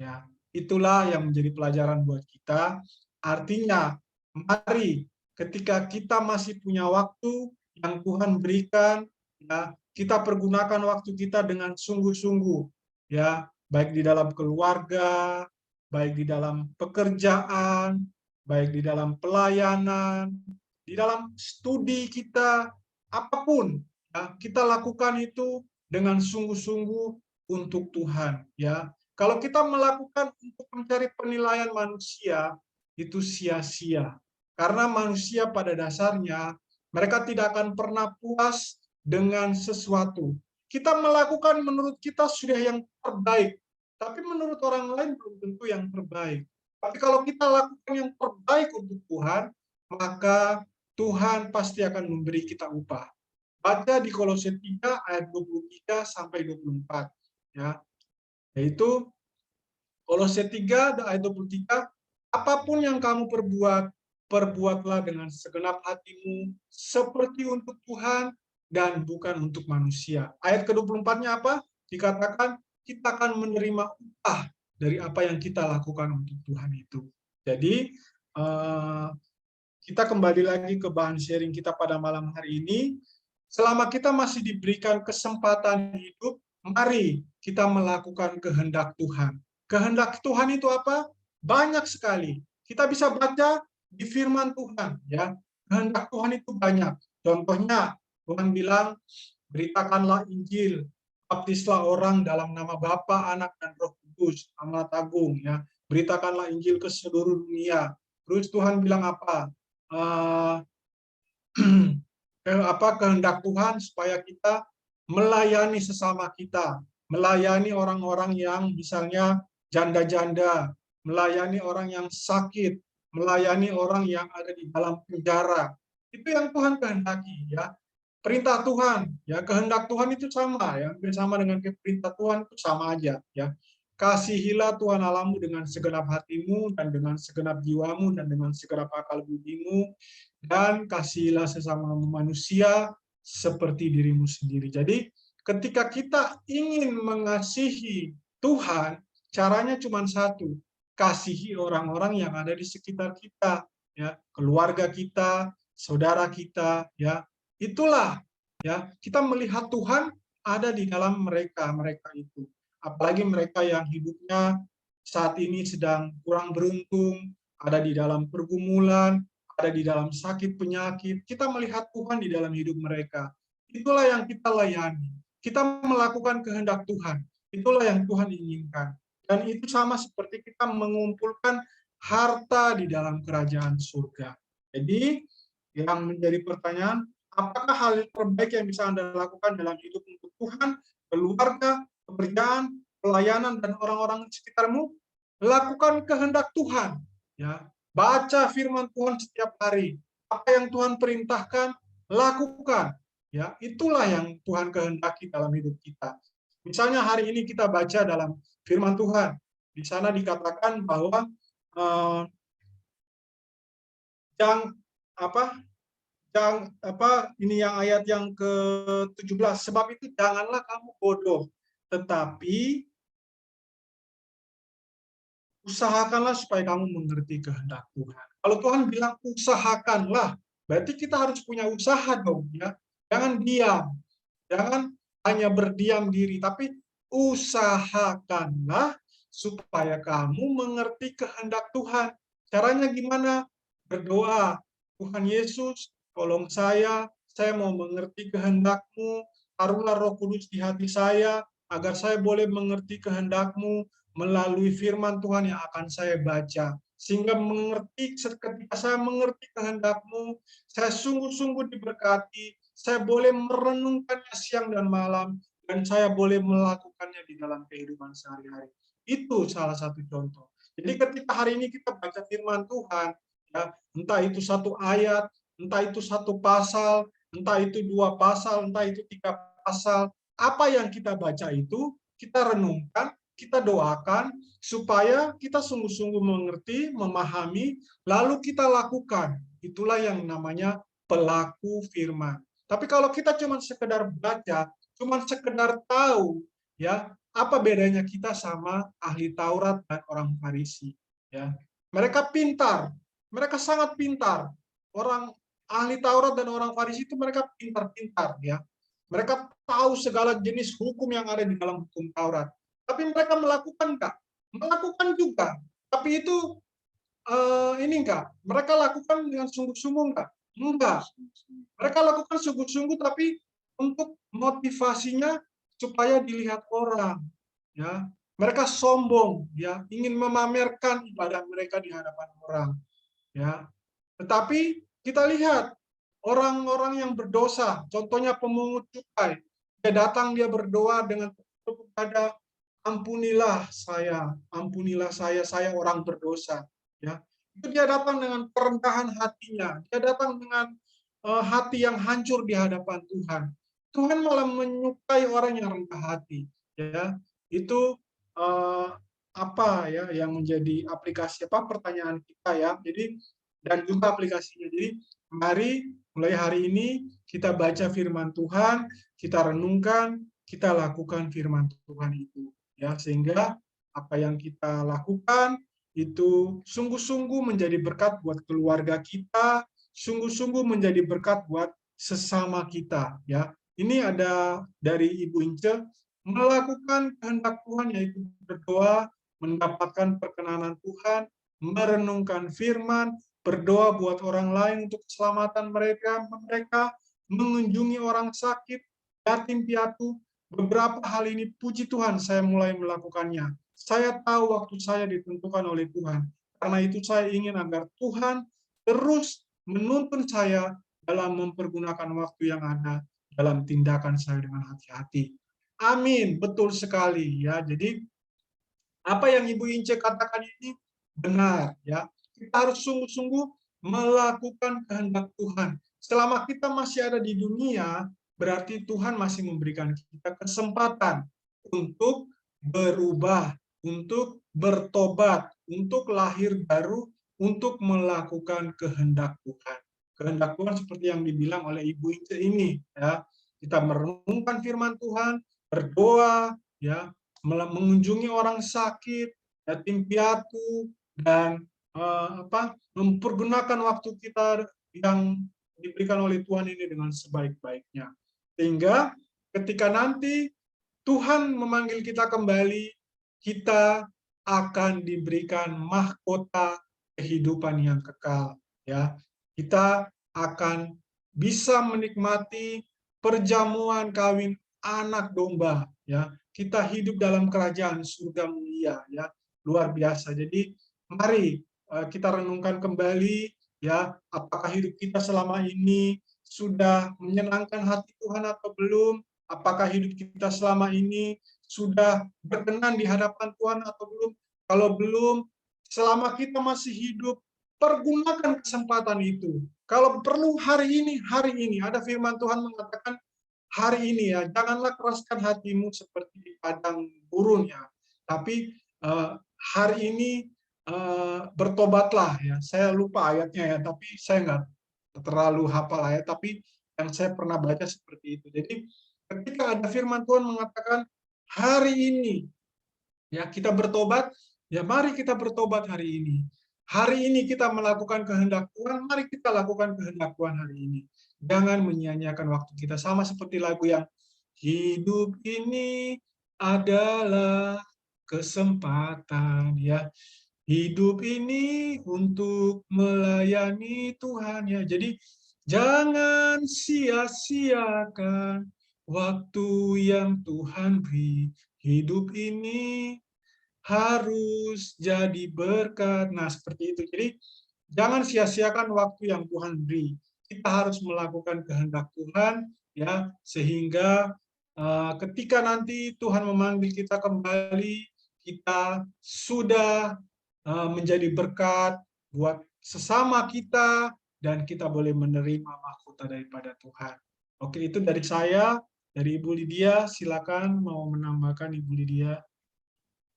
Ya, itulah yang menjadi pelajaran buat kita. Artinya, mari ketika kita masih punya waktu yang Tuhan berikan, ya, kita pergunakan waktu kita dengan sungguh-sungguh, ya, baik di dalam keluarga, baik di dalam pekerjaan, baik di dalam pelayanan, di dalam studi kita, apapun, ya, kita lakukan itu dengan sungguh-sungguh untuk Tuhan, ya. Kalau kita melakukan untuk mencari penilaian manusia, itu sia-sia. Karena manusia pada dasarnya, mereka tidak akan pernah puas dengan sesuatu. Kita melakukan menurut kita sudah yang terbaik, tapi menurut orang lain belum tentu yang terbaik. Tapi kalau kita lakukan yang terbaik untuk Tuhan, maka Tuhan pasti akan memberi kita upah. Baca di Kolose 3 ayat 23 sampai 24, ya. Yaitu Kolose 3 ayat 23, apapun yang kamu perbuat, perbuatlah dengan segenap hatimu seperti untuk Tuhan dan bukan untuk manusia. Ayat ke-24-nya apa? Dikatakan kita akan menerima upah dari apa yang kita lakukan untuk Tuhan itu. Jadi kita kembali lagi ke bahan sharing kita pada malam hari ini. Selama kita masih diberikan kesempatan hidup, mari kita melakukan kehendak Tuhan. Kehendak Tuhan itu apa? Banyak sekali. Kita bisa baca di firman Tuhan, ya. Kehendak Tuhan itu banyak. Contohnya, Tuhan bilang, beritakanlah Injil, baptislah orang dalam nama Bapa, Anak, dan Roh Kudus, amanat agung, ya. Beritakanlah Injil ke seluruh dunia. Terus Tuhan bilang apa? Kehendak Tuhan supaya kita melayani sesama kita, melayani orang-orang yang misalnya janda-janda, melayani orang yang sakit, melayani orang yang ada di dalam penjara. Itu yang Tuhan kehendaki, ya. Perintah Tuhan, ya, kehendak Tuhan itu sama, ya, bersama dengan perintah Tuhan itu sama aja, ya. Kasihilah Tuhan Allahmu dengan segenap hatimu dan dengan segenap jiwamu dan dengan segenap akal budimu, dan kasihilah sesama manusia seperti dirimu sendiri. Jadi ketika kita ingin mengasihi Tuhan, caranya cuma satu, kasihi orang-orang yang ada di sekitar kita, ya, keluarga kita, saudara kita, ya. Itulah, ya, kita melihat Tuhan ada di dalam mereka itu. apalagi mereka yang hidupnya saat ini sedang kurang beruntung, ada di dalam pergumulan, ada di dalam sakit penyakit. Kita melihat Tuhan di dalam hidup mereka. Itulah yang kita layani. Kita melakukan kehendak Tuhan. Itulah yang Tuhan inginkan. Dan itu sama seperti kita mengumpulkan harta di dalam kerajaan surga. Jadi, yang menjadi pertanyaan, apakah hal terbaik yang bisa Anda lakukan dalam hidup untuk Tuhan, keluarga, pekerjaan, pelayanan, dan orang-orang di sekitarmu? Lakukan kehendak Tuhan. Ya, baca firman Tuhan setiap hari. Apa yang Tuhan perintahkan, lakukan. Ya, itulah yang Tuhan kehendaki dalam hidup kita. Misalnya hari ini kita baca dalam firman Tuhan. Di sana dikatakan bahwa yang ini yang ayat yang ke-17, sebab itu janganlah kamu bodoh, tetapi usahakanlah supaya kamu mengerti kehendak Tuhan. Kalau Tuhan bilang usahakanlah, berarti kita harus punya usaha dong, ya. Jangan diam, jangan hanya berdiam diri, tapi usahakanlah supaya kamu mengerti kehendak Tuhan. Caranya gimana? Berdoa, Tuhan Yesus, tolong saya mau mengerti kehendak-Mu, taruhlah Roh Kudus di hati saya, agar saya boleh mengerti kehendak-Mu melalui firman Tuhan yang akan saya baca. Sehingga ketika saya mengerti kehendak-Mu, saya sungguh-sungguh diberkati, saya boleh merenungkannya siang dan malam, dan saya boleh melakukannya di dalam kehidupan sehari-hari. Itu salah satu contoh. Jadi ketika hari ini kita baca firman Tuhan, ya, entah itu satu ayat, entah itu satu pasal, entah itu 2 pasal, entah itu 3 pasal, apa yang kita baca itu, kita renungkan, kita doakan, supaya kita sungguh-sungguh mengerti, memahami, lalu kita lakukan. Itulah yang namanya pelaku firman. Tapi kalau kita cuma sekedar baca, cuma sekedar tahu, ya, apa bedanya kita sama ahli Taurat dan orang Farisi? Ya, mereka pintar, mereka sangat pintar. Orang ahli Taurat dan orang Farisi itu mereka pintar-pintar, ya. Mereka tahu segala jenis hukum yang ada di dalam hukum Taurat. Tapi mereka melakukan enggak? Melakukan juga. Tapi itu ini enggak? Mereka lakukan dengan sungguh-sungguh enggak? Enggak. Mereka lakukan sungguh-sungguh, tapi untuk motivasinya supaya dilihat orang, ya. Mereka sombong, ya, ingin memamerkan ibadah mereka di hadapan orang, ya. Tetapi kita lihat orang-orang yang berdosa, contohnya pemungut cukai, dia datang, dia berdoa dengan kepada ampunilah saya orang berdosa, ya. Itu dia datang dengan kerendahan hatinya, dia datang dengan hati yang hancur di hadapan Tuhan. Tuhan malah menyukai orang yang rendah hati, ya. Itu apa ya yang menjadi aplikasi pertanyaan kita, ya. Jadi dan juga aplikasinya. Jadi mari mulai hari ini kita baca firman Tuhan, kita renungkan, kita lakukan firman Tuhan itu, ya, sehingga apa yang kita lakukan itu sungguh-sungguh menjadi berkat buat keluarga kita, sungguh-sungguh menjadi berkat buat sesama kita, ya. Ini ada dari Ibu Ince, melakukan kehendak Tuhan, yaitu berdoa, mendapatkan perkenanan Tuhan, merenungkan firman, berdoa buat orang lain untuk keselamatan mereka, mengunjungi orang sakit, yatim piatu. Beberapa hal ini, puji Tuhan, saya mulai melakukannya. Saya tahu waktu saya ditentukan oleh Tuhan. Karena itu saya ingin agar Tuhan terus menuntun saya dalam mempergunakan waktu yang ada dalam tindakan saya dengan hati-hati. Amin, betul sekali, ya. Jadi apa yang Ibu Ince katakan ini benar, ya. Kita harus sungguh-sungguh melakukan kehendak Tuhan. Selama kita masih ada di dunia, berarti Tuhan masih memberikan kita kesempatan untuk berubah, untuk bertobat, untuk lahir baru, untuk melakukan kehendak Tuhan. Kehendak Tuhan seperti yang dibilang oleh Ibu Ince ini, ya. Kita merenungkan firman Tuhan, berdoa, ya, mengunjungi orang sakit, yatim piatu, dan mempergunakan waktu kita yang diberikan oleh Tuhan ini dengan sebaik-baiknya. Sehingga ketika nanti Tuhan memanggil kita kembali, kita akan diberikan mahkota kehidupan yang kekal. Ya, kita akan bisa menikmati perjamuan kawin anak domba. Ya, kita hidup dalam kerajaan surga mulia. Ya, luar biasa. Jadi, mari kita renungkan kembali. Ya, apakah hidup kita selama ini sudah menyenangkan hati Tuhan atau belum? Apakah hidup kita selama ini sudah berkenan di hadapan Tuhan atau belum? Kalau belum, selama kita masih hidup, pergunakan kesempatan itu. Kalau perlu hari ini. Ada firman Tuhan mengatakan, hari ini ya, janganlah keraskan hatimu seperti di padang gurun ya. Tapi hari ini bertobatlah ya. Saya lupa ayatnya ya, tapi saya nggak terlalu hafal ayat, tapi yang saya pernah baca seperti itu. Jadi ketika ada firman Tuhan mengatakan hari ini ya kita bertobat, ya mari kita bertobat hari ini. Hari ini kita melakukan kehendak Tuhan, mari kita lakukan kehendak Tuhan hari ini. Jangan menyia-nyiakan waktu kita, sama seperti lagu yang hidup ini adalah kesempatan ya. Hidup ini untuk melayani Tuhan ya. Jadi jangan sia-siakan waktu yang Tuhan beri. Hidup ini harus jadi berkat. Nah, seperti itu. Jadi jangan sia-siakan waktu yang Tuhan beri. Kita harus melakukan kehendak Tuhan ya, sehingga ketika nanti Tuhan memanggil kita kembali, kita sudah menjadi berkat buat sesama kita, dan kita boleh menerima mahkota daripada Tuhan. Oke, itu dari saya, dari Ibu Lydia. Silakan mau menambahkan Ibu Lydia.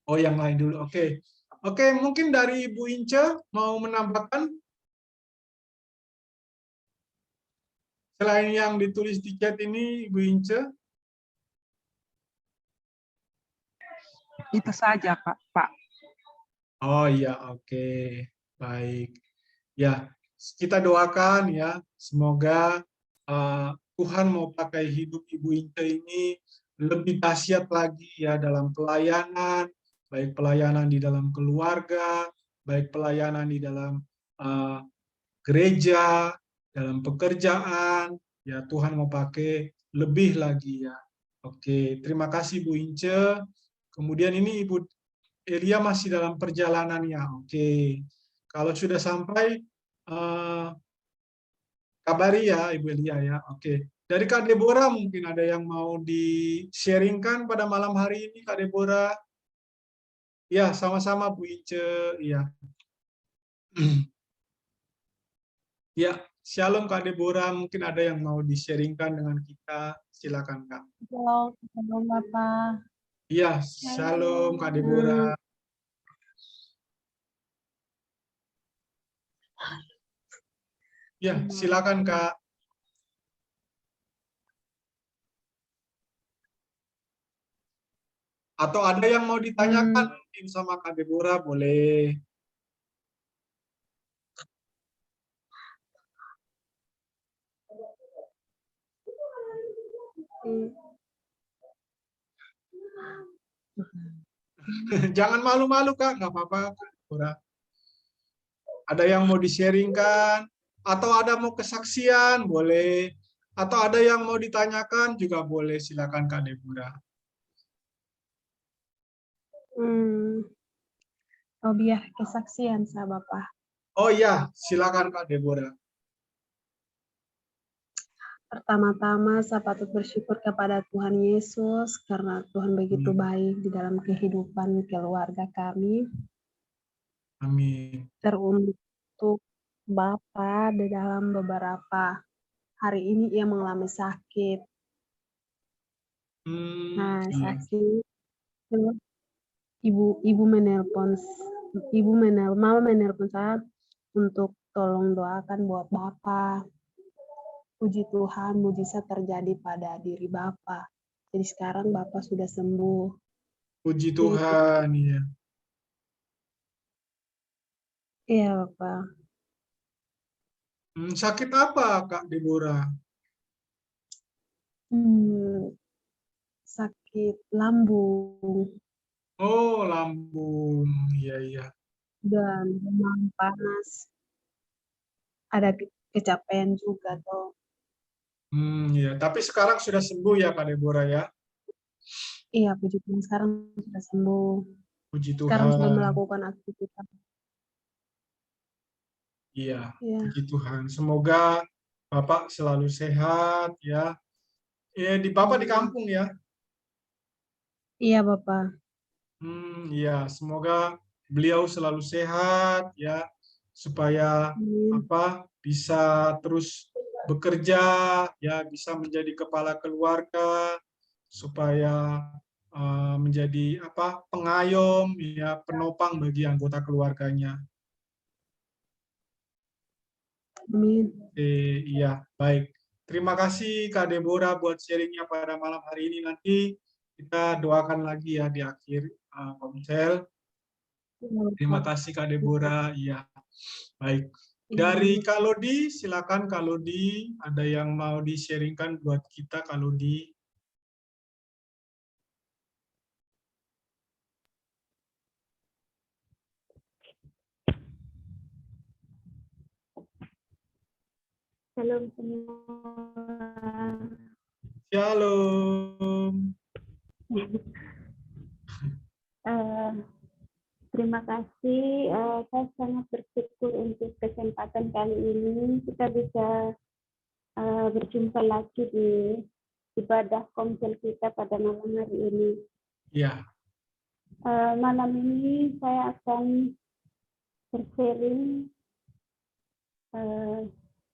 Oh, yang lain dulu. Oke. Oke, mungkin dari Ibu Ince mau menambahkan selain yang ditulis di chat ini, Ibu Ince. Itu saja, Pak. Oh iya, oke. Baik. Ya, kita doakan ya, semoga Tuhan mau pakai hidup Ibu Ince ini lebih dahsyat lagi ya dalam pelayanan, baik pelayanan di dalam keluarga, baik pelayanan di dalam gereja, dalam pekerjaan, ya Tuhan mau pakai lebih lagi ya. Oke, terima kasih Bu Ince. Kemudian ini Ibu Elia masih dalam perjalanannya. Oke, kalau sudah sampai kabari ya Ibu Elia ya. Oke, dari Kak Deborah mungkin ada yang mau di-sharingkan pada malam hari ini, Kak Deborah. Ya, sama-sama Bu Ince. Ya. Ya, Shalom Kak Deborah, mungkin ada yang mau di-sharingkan dengan kita. Silakan Kak. Shalom Bapak. Iya, Shalom Kak Deborah. Ya, silakan Kak. Atau ada yang mau ditanyakan mungkin sama Kak Deborah, boleh. Jangan malu-malu Kak, nggak apa-apa Kak Deborah. Ada yang mau di-sharingkan, atau ada mau kesaksian, boleh. Atau ada yang mau ditanyakan, juga boleh. Silakan Kak Deborah. Oh biar kesaksian saya Bapak. Oh iya, silakan Kak Deborah. Pertama-tama saya patut bersyukur kepada Tuhan Yesus karena Tuhan begitu baik di dalam kehidupan keluarga kami. Amin. Teruntuk Bapak di dalam beberapa hari ini ia mengalami sakit. Nah, sakit. Mama menelpon saya untuk tolong doakan buat Bapak. Puji Tuhan, mujizat terjadi pada diri Bapak. Jadi sekarang Bapak sudah sembuh. Puji Tuhan, ya. Iya, Bapak. Sakit apa, Kak Deborah? sakit lambung Oh, lambung. Iya, iya. dan demam panas. Ada kecapean juga toh. Iya. Tapi sekarang sudah sembuh ya, Kak Deborah ya. Iya, puji Tuhan sekarang sudah sembuh. Puji Sekarang sudah Tuhan. melakukan aktivitas. Iya, Iya, puji Tuhan. Semoga Bapak selalu sehat ya. Di Bapak di amin. kampung ya. Iya, Bapak. Iya, semoga beliau selalu sehat ya, supaya Amin. bisa terus bekerja ya, bisa menjadi kepala keluarga, supaya menjadi pengayom ya, penopang bagi anggota keluarganya. Amin. Iya, baik. Terima kasih Kak Deborah buat sharingnya pada malam hari ini. Nanti kita doakan lagi ya di akhir konsel. Iya, Terima Bapak. kasih Kak Deborah. Iya, baik. Dari Iya. Kak Lodi, silakan Kak Lodi. Ada yang mau di-sharingkan buat kita, Kak Lodi? Shalom semua. Shalom. Eh, Terima kasih. Saya sangat bersyukur untuk kesempatan kali ini kita bisa berjumpa lagi di ibadah komsel kita pada malam hari ini. Ya, Malam ini saya akan bersharing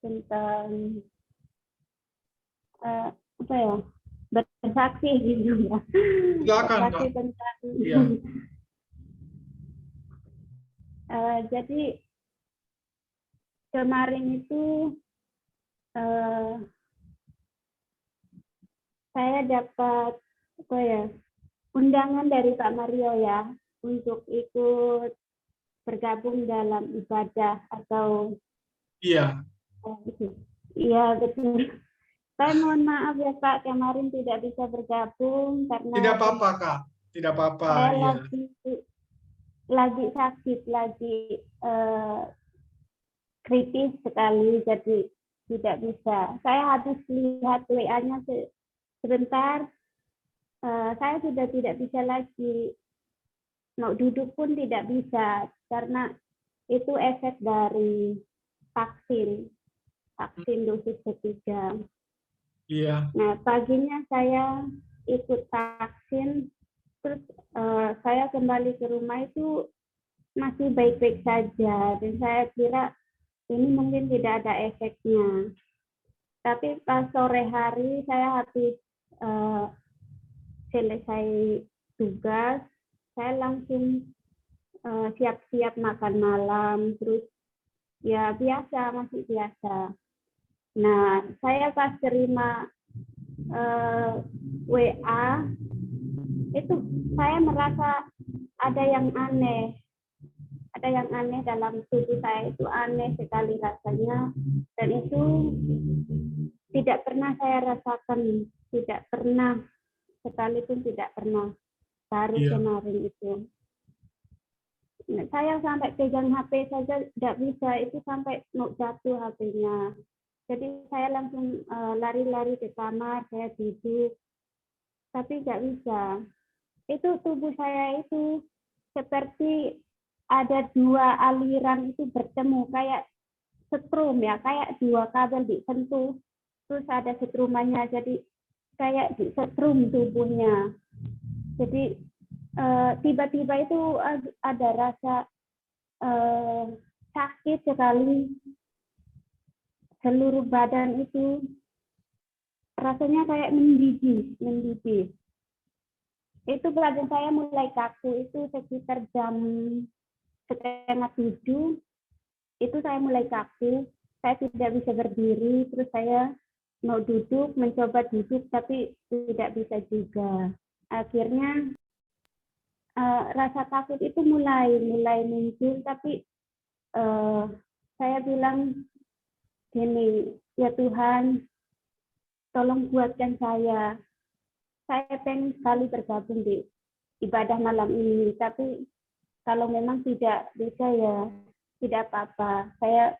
tentang apa ya, bersaksi gitu ya. silakan Bersaksi Kak. tentang Iya, jadi kemarin itu saya dapat undangan dari Pak Mario ya untuk ikut bergabung dalam ibadah atau iya. iya betul. Saya mohon maaf ya Pak, kemarin tidak bisa bergabung Tidak karena apa-apa Kak. Tidak apa-apa. saya Iya. lagi sakit, lagi kritis sekali, jadi tidak bisa. Saya habis lihat WA-nya sebentar, saya sudah tidak bisa lagi. Mau duduk pun tidak bisa karena itu efek dari vaksin dosis ketiga. Iya. Nah, paginya saya ikut vaksin, terus saya kembali ke rumah itu masih baik-baik saja, dan saya kira ini mungkin tidak ada efeknya. Tapi pas sore hari saya habis selesai tugas, saya langsung siap-siap makan malam, terus ya biasa, masih biasa. Nah, saya pas terima WA, itu saya merasa ada yang aneh. Ada yang aneh dalam tubuh saya, itu aneh sekali rasanya. Dan itu tidak pernah saya rasakan, tidak pernah, sekalipun tidak pernah. Baru Iya. kemarin itu. Saya sampai pegang HP saja tidak bisa, itu sampai mau jatuh HP-nya. Jadi saya langsung lari-lari ke kamar, saya duduk, tapi tidak bisa. Itu tubuh saya itu seperti ada dua aliran itu bertemu, kayak setrum ya, kayak dua kabel disentuh, terus ada setrumannya, jadi kayak disetrum tubuhnya. Jadi tiba-tiba itu ada rasa sakit sekali, seluruh badan itu rasanya kayak mendidih. Itu badan saya mulai kaku, itu sekitar jam 6:30, itu saya mulai kaku, saya tidak bisa berdiri, terus saya mau duduk, mencoba duduk, tapi tidak bisa juga. Akhirnya rasa takut itu mulai muncul, tapi saya bilang gini, ya Tuhan, tolong kuatkan saya saya pengen sekali bergabung di ibadah malam ini, tapi kalau memang tidak bisa ya tidak apa-apa. Saya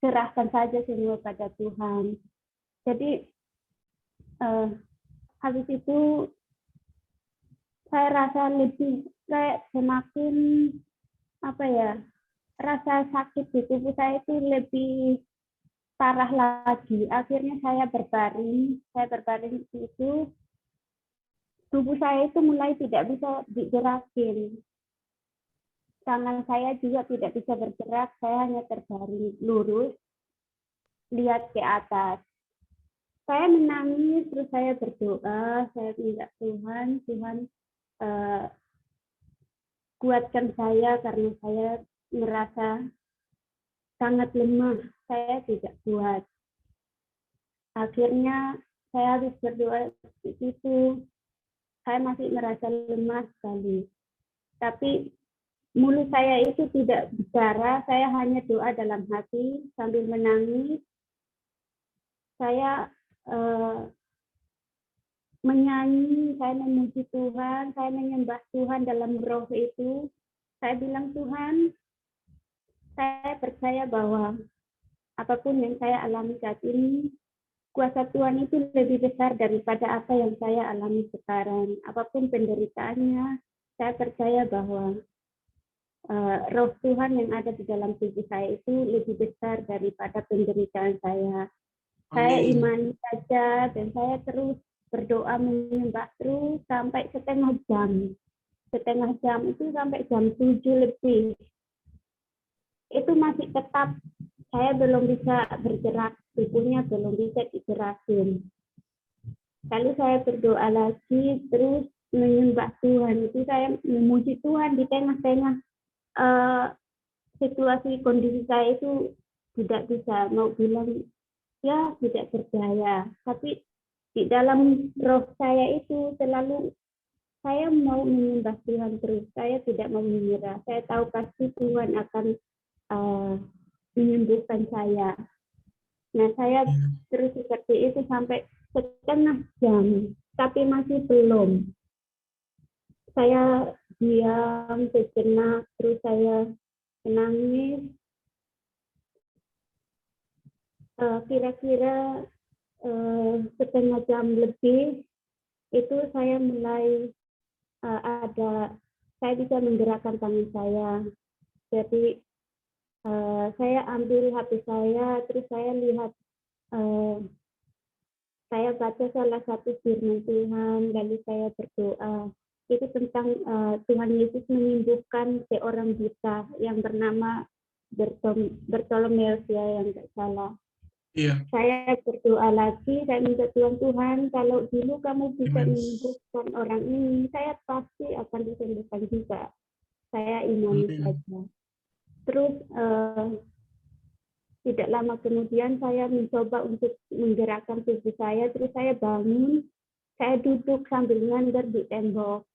serahkan saja semua pada Tuhan. Jadi habis itu saya rasa lebih kayak semakin apa ya, rasa sakit di tubuh saya itu lebih parah lagi. Akhirnya saya berbaring itu, tubuh saya itu mulai tidak bisa digerakin. Tangan saya juga tidak bisa bergerak, saya hanya terbaring lurus, lihat ke atas. Saya menangis, terus saya berdoa, saya minta Tuhan kuatkan saya karena saya merasa sangat lemah, saya tidak kuat. Akhirnya saya habis berdoa itu, saya masih merasa lemah sekali. Tapi mulut saya itu tidak bicara, saya hanya doa dalam hati sambil menangis. Saya menyanyi, saya memuji Tuhan, saya menyembah Tuhan dalam roh itu. Saya bilang, Tuhan, saya percaya bahwa apapun yang saya alami saat ini, kuasa Tuhan itu lebih besar daripada apa yang saya alami sekarang. Apapun penderitaannya, saya percaya bahwa roh Tuhan yang ada di dalam tubuh saya itu lebih besar daripada penderitaan saya. Saya imani saja dan saya terus berdoa menyembah terus sampai setengah jam. Setengah jam itu sampai jam 7 lebih. Itu masih tetap saya belum bisa bergerak, tubuhnya belum bisa digerakin. Lalu saya berdoa lagi, terus menyembah Tuhan. Itu saya memuji Tuhan di tengah-tengah situasi kondisi saya itu tidak bisa mau bilang ya tidak berdaya, tapi di dalam roh saya itu selalu saya mau menyembah Tuhan terus, saya tidak mau menyerah, saya tahu pasti Tuhan akan menyembuhkan saya. Nah saya terus seperti itu sampai setengah jam, tapi masih belum. Saya diam sejenak, terus saya menangis. Kira-kira setengah jam lebih itu saya mulai saya bisa menggerakkan tangan saya. Jadi saya ambil HP saya, terus saya lihat, saya baca salah satu firman Tuhan, lalu saya berdoa. Itu tentang Tuhan Yesus menyembuhkan seorang buta yang bernama Bartolomeus ya, yang tidak salah. Iya. Saya berdoa lagi, saya minta Tuhan, kalau dulu kamu bisa menyembuhkan orang ini, saya pasti akan disembuhkan juga. Saya imani saja. Terus tidak lama kemudian saya mencoba untuk menggerakkan tubuh saya, terus saya bangun, saya duduk sambil nyandar di tembok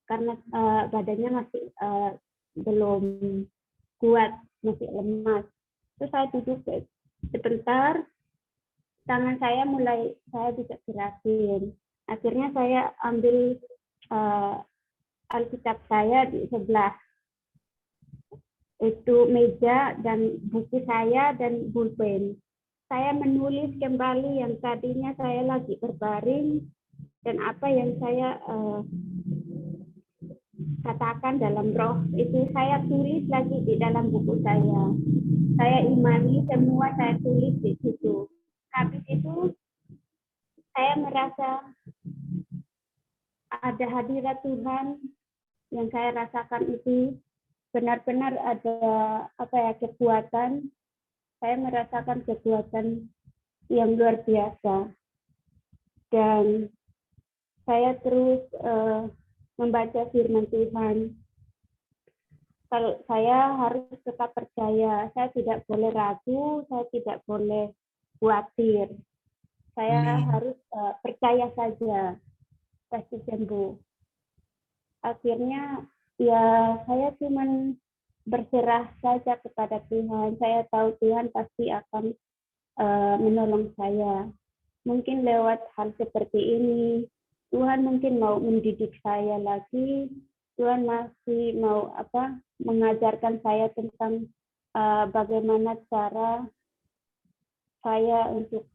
karena badannya masih belum kuat, masih lemas. Terus saya duduk sebentar, tangan saya bisa gerakin. Akhirnya saya ambil Alkitab saya di sebelah itu meja dan buku saya dan pulpen. Saya menulis kembali yang tadinya saya lagi berbaring dan apa yang saya katakan dalam roh itu saya tulis lagi di dalam buku saya. Saya imani semua saya tulis di situ. Habis itu saya merasa ada hadirat Tuhan yang saya rasakan itu benar-benar ada kekuatan. Saya merasakan kekuatan yang luar biasa. Dan saya terus membaca firman Tuhan. Kalau saya harus tetap percaya, saya tidak boleh ragu, saya tidak boleh khawatir. Saya harus percaya saja, pasti sembuh. Akhirnya ya saya cuma berserah saja kepada Tuhan. Saya tahu Tuhan pasti akan menolong saya. mungkin lewat hal seperti ini, Tuhan mungkin mau mendidik saya lagi, Tuhan masih mau mengajarkan saya tentang bagaimana cara saya untuk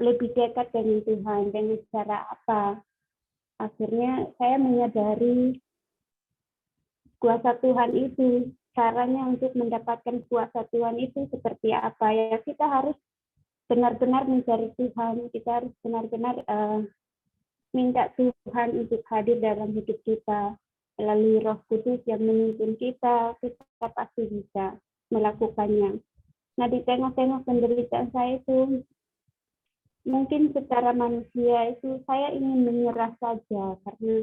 lebih dekat dengan Tuhan, dengan cara apa. Akhirnya saya menyadari kuasa Tuhan itu, caranya untuk mendapatkan kuasa Tuhan itu seperti apa. Ya, kita harus benar-benar mencari Tuhan, kita harus benar-benar minta Tuhan untuk hadir dalam hidup kita. Melalui Roh Kudus yang menuntun kita pasti bisa melakukannya. Nah, di tengah-tengah penderitaan saya itu, mungkin secara manusia itu saya ingin menyerah saja, karena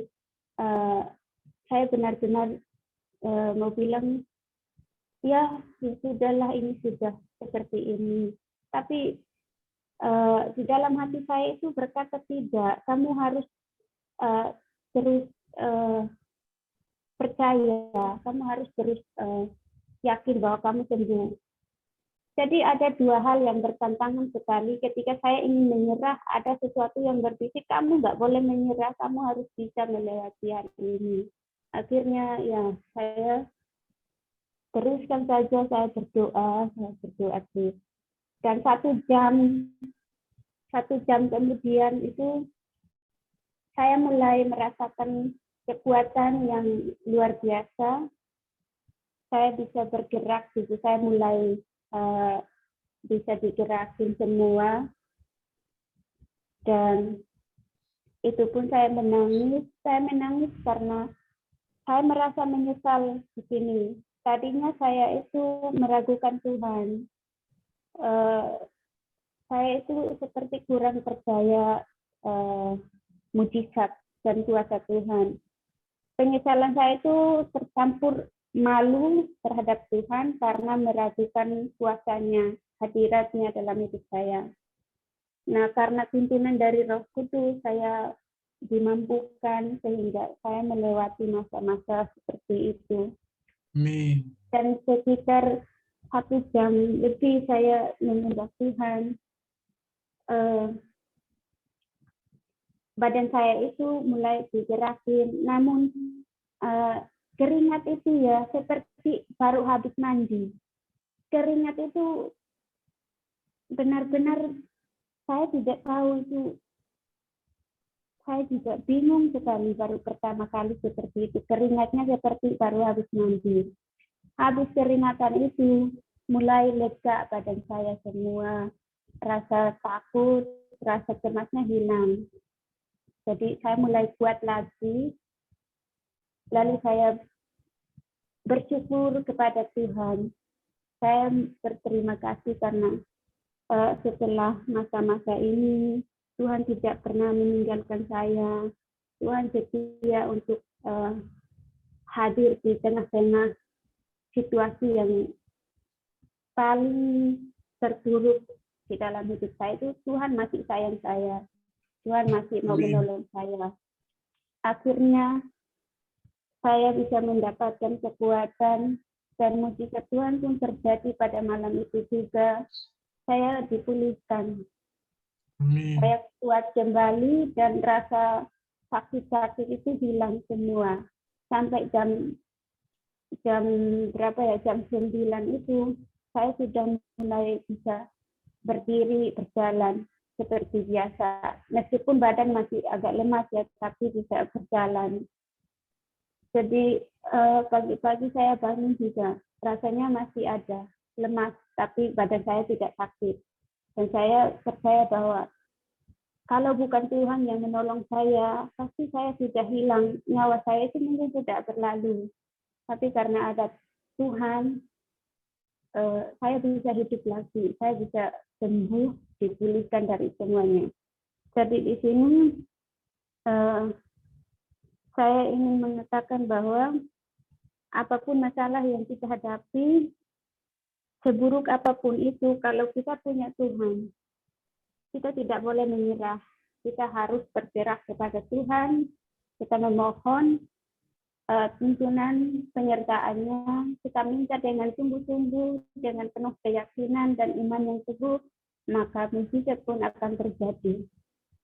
saya benar-benar mau bilang, ya sudahlah, ini sudah seperti ini. Tapi di dalam hati saya itu berkata tidak, kamu harus terus percaya, kamu harus terus yakin bahwa kamu sembuh. Jadi ada dua hal yang bertentangan sekali. Ketika saya ingin menyerah, ada sesuatu yang berbisik, kamu nggak boleh menyerah, kamu harus bisa melewati hari ini. Akhirnya ya saya teruskan saja, saya berdoa terus. Dan satu jam kemudian itu saya mulai merasakan kekuatan yang luar biasa. Saya bisa bergerak, saya mulai bisa digerakin semua, dan itu pun saya menangis karena saya merasa menyesal di sini. Tadinya saya itu meragukan Tuhan, saya itu seperti kurang percaya mujizat dan kuasa Tuhan. Penyesalan saya itu tercampur malu terhadap Tuhan karena meragukan kuasanya, hadiratnya dalam hidup saya. Nah, karena tuntunan dari Roh Kudus, saya dimampukan sehingga saya melewati masa-masa seperti itu. Amin. Dan sekitar 1 jam lebih saya menyembah Tuhan. Badan saya itu mulai digerakin, namun keringat itu ya seperti baru habis mandi. Keringat itu benar-benar saya tidak tahu itu. Saya juga bingung sekali baru pertama kali seperti itu. Keringatnya seperti baru habis mandi. Habis keringatan itu mulai lega badan saya semua. Rasa takut, rasa cemasnya hilang. Jadi saya mulai kuat lagi. Lalu saya bersyukur kepada Tuhan. Saya berterima kasih karena setelah masa-masa ini, Tuhan tidak pernah meninggalkan saya. Tuhan setia untuk hadir di tengah-tengah situasi yang paling terpuruk di dalam hidup saya itu. Tuhan masih sayang saya. Tuhan masih mau menolong saya. Akhirnya saya bisa mendapatkan kekuatan, dan mujizat Tuhan pun terjadi pada malam itu juga. Saya dipulihkan. Amin. Saya kuat kembali dan rasa sakit-sakit itu hilang semua. Sampai jam berapa ya? Jam 9 itu saya sudah mulai bisa berdiri, berjalan seperti biasa. Meskipun badan masih agak lemas ya, tapi bisa berjalan. Jadi pagi-pagi saya bangun juga, rasanya masih ada lemas, tapi badan saya tidak sakit. Dan saya percaya bahwa kalau bukan Tuhan yang menolong saya, pasti saya sudah hilang. Nyawa saya itu mungkin tidak berlalu. Tapi karena ada Tuhan, saya bisa hidup lagi. Saya bisa sembuh, dipulihkan dari semuanya. Jadi di sini saya ingin mengatakan bahwa apapun masalah yang kita hadapi, seburuk apapun itu, kalau kita punya Tuhan, kita tidak boleh menyerah. Kita harus bergerak kepada Tuhan, kita memohon tuntunan penyertaannya, kita minta dengan sungguh-sungguh, dengan penuh keyakinan dan iman yang teguh, maka mujizat pun akan terjadi.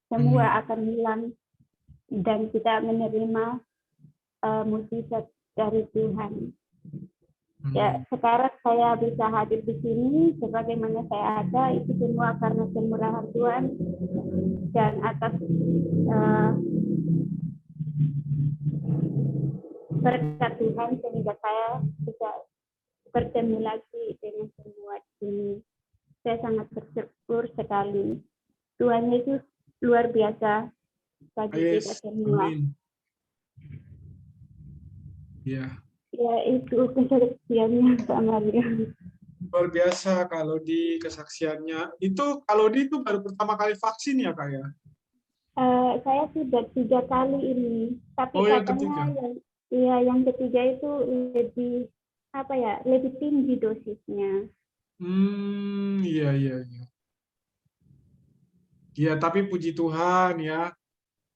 Semua akan hilang dan kita menerima mujizat dari Tuhan. Ya, sekarang saya bisa hadir di sini sebagaimana saya ada, itu semua karena kemurahan Tuhan dan atas berkat Tuhan sehingga saya bisa bertemu lagi dengan semua di sini. Saya sangat bersyukur sekali. Tuhan Yesus luar biasa bagi kita semua. Amin. Ya. Ya, itu kesaksiannya Pak Mario. Luar biasa kalau di kesaksiannya. Itu kalau di itu baru pertama kali vaksin ya, Kak ya? Saya sudah 3 kali ini, tapi Oh, yang katanya ketiga. yang ketiga itu lebih tinggi dosisnya. Iya. Ya, tapi puji Tuhan ya,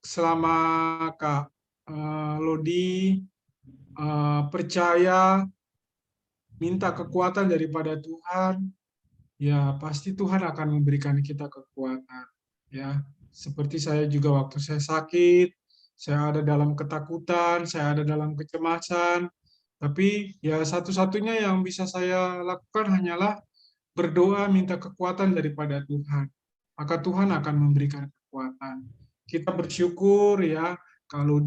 selama Kak Lodi percaya, minta kekuatan daripada Tuhan, ya pasti Tuhan akan memberikan kita kekuatan. Ya, seperti saya juga waktu saya sakit, saya ada dalam ketakutan, saya ada dalam kecemasan, tapi ya satu-satunya yang bisa saya lakukan hanyalah berdoa minta kekuatan daripada Tuhan. Maka Tuhan akan memberikan kekuatan. Kita bersyukur ya kalau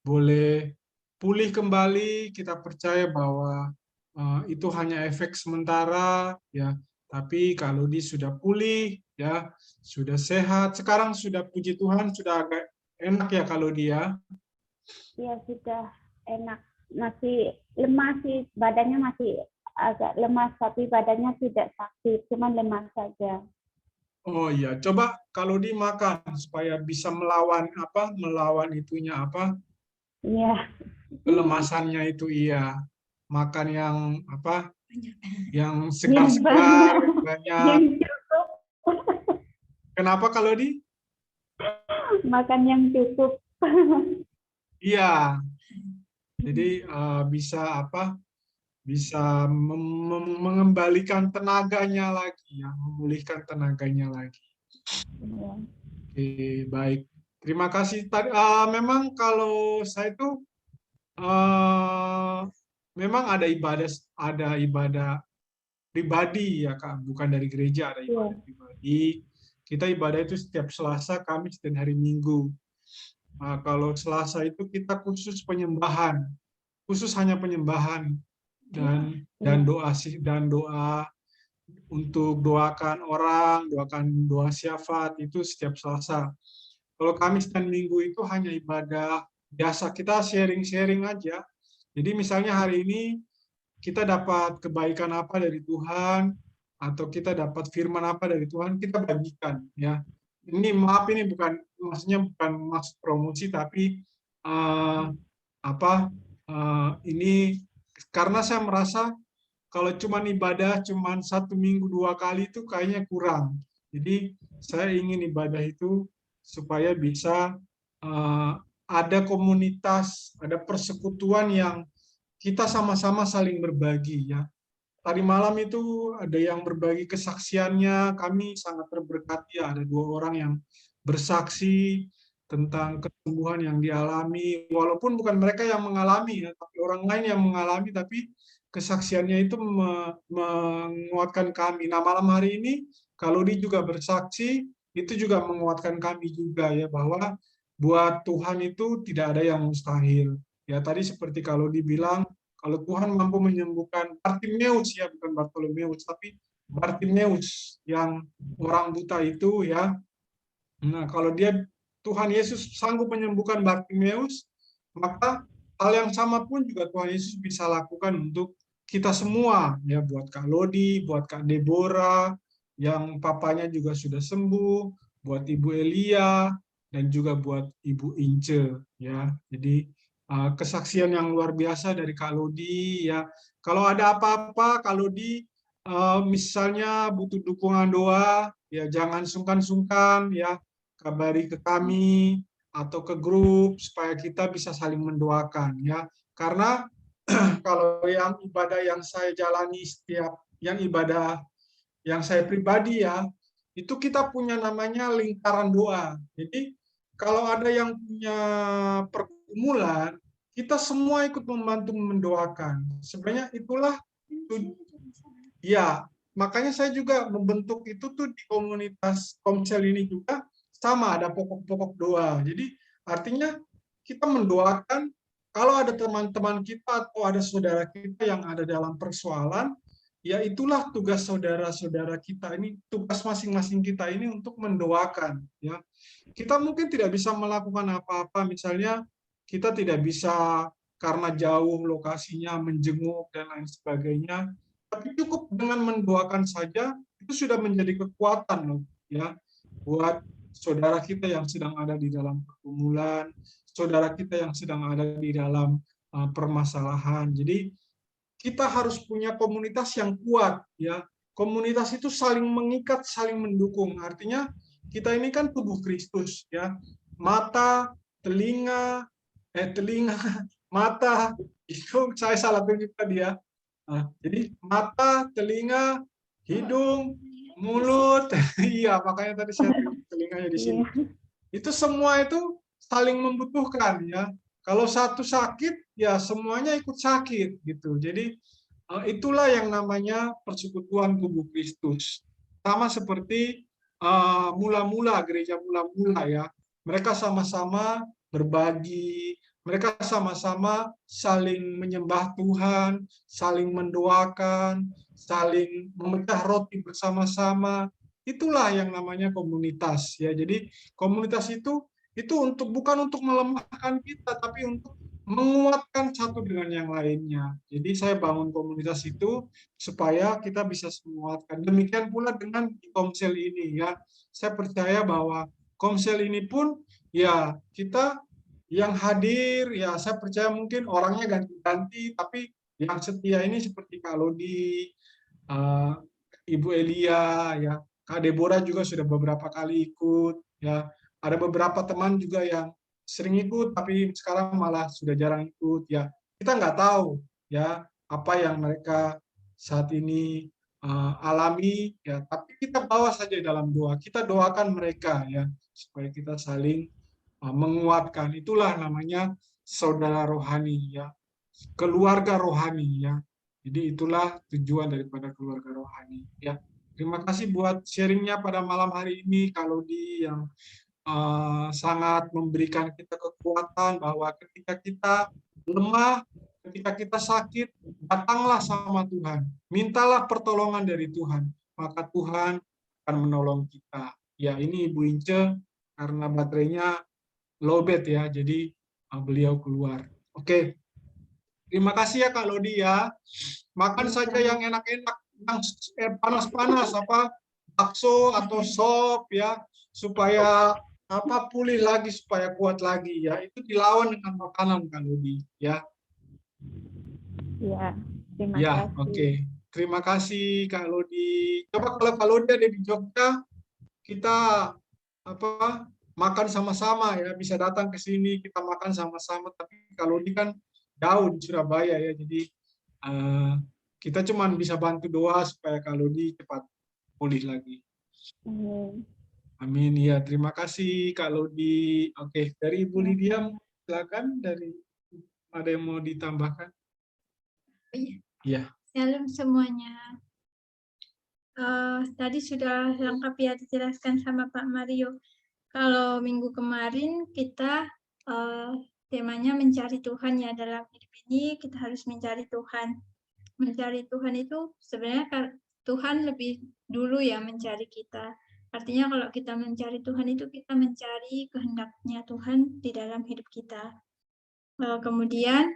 boleh pulih kembali, kita percaya bahwa itu hanya efek sementara ya. Tapi kalau sudah pulih ya, sudah sehat, sekarang sudah puji Tuhan sudah agak enak ya kalau dia. Ya sudah enak, masih lemah sih, badannya masih agak lemas, tapi badannya tidak sakit, cuma lemas saja. Oh iya, coba kalau dimakan supaya bisa melawan itunya Iya. kelemasannya itu iya. Makan yang yang segar-segar banyak. Kenapa kalau makan yang cukup. Iya. Jadi bisa bisa mengembalikan tenaganya lagi, ya, memulihkan tenaganya lagi. Iya. Oke, baik. Terima kasih. Memang kalau saya itu memang ada ibadah pribadi ya Kak, bukan dari gereja, ada ibadah pribadi. Kita ibadah itu setiap Selasa, Kamis, dan hari Minggu. Kalau Selasa itu kita khusus penyembahan, khusus hanya penyembahan dan doa untuk doakan orang, doakan doa syafaat itu setiap Selasa. Kalau Kamis dan Minggu itu hanya ibadah biasa, kita sharing-sharing aja. Jadi misalnya hari ini kita dapat kebaikan apa dari Tuhan, atau kita dapat firman apa dari Tuhan, kita bagikan ya. Ini maaf, ini maksudnya bukan maksud promosi, tapi ini karena saya merasa kalau cuma ibadah cuma 1 minggu 2 kali itu kayaknya kurang. Jadi saya ingin ibadah itu supaya bisa ada komunitas, ada persekutuan yang kita sama-sama saling berbagi ya. Tadi malam itu ada yang berbagi kesaksiannya, kami sangat terberkati ya, ada 2 orang yang bersaksi tentang kesembuhan yang dialami, walaupun bukan mereka yang mengalami ya, tapi orang lain yang mengalami, tapi kesaksiannya itu menguatkan kami. Nah, malam hari ini kalau dia juga bersaksi, itu juga menguatkan kami juga ya, bahwa buat Tuhan itu tidak ada yang mustahil. Ya tadi seperti kalau dibilang, kalau Tuhan mampu menyembuhkan Bartimeus ya, bukan Bartolomeus, tapi Bartimeus yang orang buta itu ya. Nah, kalau Tuhan Yesus sanggup menyembuhkan Bartimeus, maka hal yang sama pun juga Tuhan Yesus bisa lakukan untuk kita semua ya, buat Kak Lodi, buat Kak Deborah yang papanya juga sudah sembuh, buat Ibu Elia dan juga buat Ibu Ince ya. Jadi kesaksian yang luar biasa dari Kak Lodi ya. Kalau ada apa-apa Kak Lodi misalnya butuh dukungan doa ya, jangan sungkan-sungkan ya, kabari ke kami atau ke grup supaya kita bisa saling mendoakan ya. Karena kalau yang ibadah yang saya jalani ibadah yang saya pribadi ya, itu kita punya namanya lingkaran doa. Jadi kalau ada yang punya pergumulan, kita semua ikut membantu mendoakan. Sebenarnya itulah ya, makanya saya juga membentuk itu tuh di komunitas Komsel ini juga sama ada pokok-pokok doa. Jadi artinya kita mendoakan kalau ada teman-teman kita atau ada saudara kita yang ada dalam persoalan, ya itulah tugas saudara-saudara kita ini, tugas masing-masing kita ini untuk mendoakan. Ya, kita mungkin tidak bisa melakukan apa-apa, misalnya kita tidak bisa karena jauh lokasinya menjenguk dan lain sebagainya. Tapi cukup dengan mendoakan saja itu sudah menjadi kekuatan loh ya buat saudara kita yang sedang ada di dalam pergumulan, saudara kita yang sedang ada di dalam permasalahan. Jadi kita harus punya komunitas yang kuat ya. Komunitas itu saling mengikat, saling mendukung. Artinya kita ini kan tubuh Kristus ya. Mata, telinga, mata itu saya salah tunjuk tadi ya. Jadi mata, telinga, hidung, mulut, iya makanya tadi saya telinganya di sini. Itu semua itu saling membutuhkan ya. Kalau satu sakit, ya semuanya ikut sakit gitu. Jadi itulah yang namanya persekutuan tubuh Kristus. Sama seperti mula-mula gereja mula-mula ya. Mereka sama-sama berbagi, mereka sama-sama saling menyembah Tuhan, saling mendoakan, saling memecah roti bersama-sama. Itulah yang namanya komunitas ya. Jadi komunitas itu untuk bukan untuk melemahkan kita, tapi untuk menguatkan satu dengan yang lainnya. Jadi saya bangun komunitas itu supaya kita bisa menguatkan. Demikian pula dengan Komsel ini ya. Saya percaya bahwa Komsel ini pun ya kita yang hadir ya saya percaya mungkin orangnya ganti-ganti tapi yang setia ini seperti Kak Lodi, Ibu Elia ya, Kak Deborah juga sudah beberapa kali ikut ya. Ada beberapa teman juga yang sering ikut tapi sekarang malah sudah jarang ikut ya. Kita nggak tahu ya apa yang mereka saat ini alami ya, tapi kita bawa saja dalam doa. Kita doakan mereka ya supaya kita saling menguatkan. Itulah namanya saudara rohani ya, keluarga rohani ya. Jadi itulah tujuan daripada keluarga rohani ya. Terima kasih buat sharingnya pada malam hari ini Kak Lodi yang sangat memberikan kita kekuatan bahwa ketika kita lemah, ketika kita sakit, datanglah sama Tuhan. Mintalah pertolongan dari Tuhan, maka Tuhan akan menolong kita. Ya, ini Ibu Ince karena baterainya lowbat ya, jadi beliau keluar. Oke, terima kasih ya Kak Lodi ya. Makan saja yang enak-enak, yang panas-panas apa bakso atau sop ya, supaya pulih lagi, supaya kuat lagi ya. Itu dilawan dengan makanan Kak Lodi ya. Ya, terima Ya, kasih. oke. Terima kasih Kak Lodi. Coba kalau Kak Lodi ada di Jogja, kita makan sama-sama ya, bisa datang ke sini kita makan sama-sama. Tapi kalau ini kan jauh di Surabaya ya, jadi kita cuma bisa bantu doa supaya kalau di cepat pulih lagi. Amin ya, terima kasih Kak Lodi. Oke, dari Ibu Lydia silakan, dari ada yang mau ditambahkan? Iya. Shalom semuanya. Tadi sudah lengkap ya dijelaskan sama Pak Mario. Kalau minggu kemarin kita temanya mencari Tuhan ya, dalam hidup ini kita harus mencari Tuhan. Mencari Tuhan itu sebenarnya Tuhan lebih dulu ya mencari kita. Artinya kalau kita mencari Tuhan itu kita mencari kehendaknya Tuhan di dalam hidup kita. Kemudian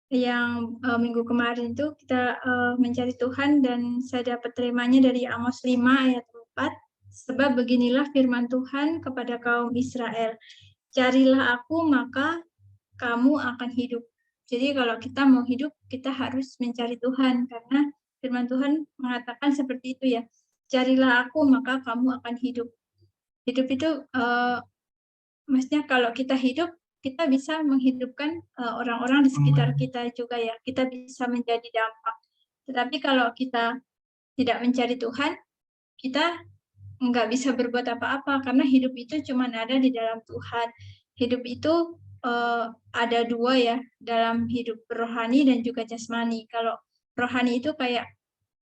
yang minggu kemarin itu kita mencari Tuhan dan saya dapat terimanya dari Amos 5 ayat 4. Sebab beginilah firman Tuhan kepada kaum Israel. Carilah aku maka kamu akan hidup. Jadi kalau kita mau hidup kita harus mencari Tuhan karena firman Tuhan mengatakan seperti itu ya. Carilah aku maka kamu akan hidup. Hidup itu maksudnya kalau kita hidup kita bisa menghidupkan orang-orang di sekitar kita juga ya. Kita bisa menjadi dampak. Tetapi kalau kita tidak mencari Tuhan, kita nggak bisa berbuat apa-apa, karena hidup itu cuma ada di dalam Tuhan. Hidup itu ada dua ya, dalam hidup rohani dan juga jasmani. Kalau rohani itu kayak,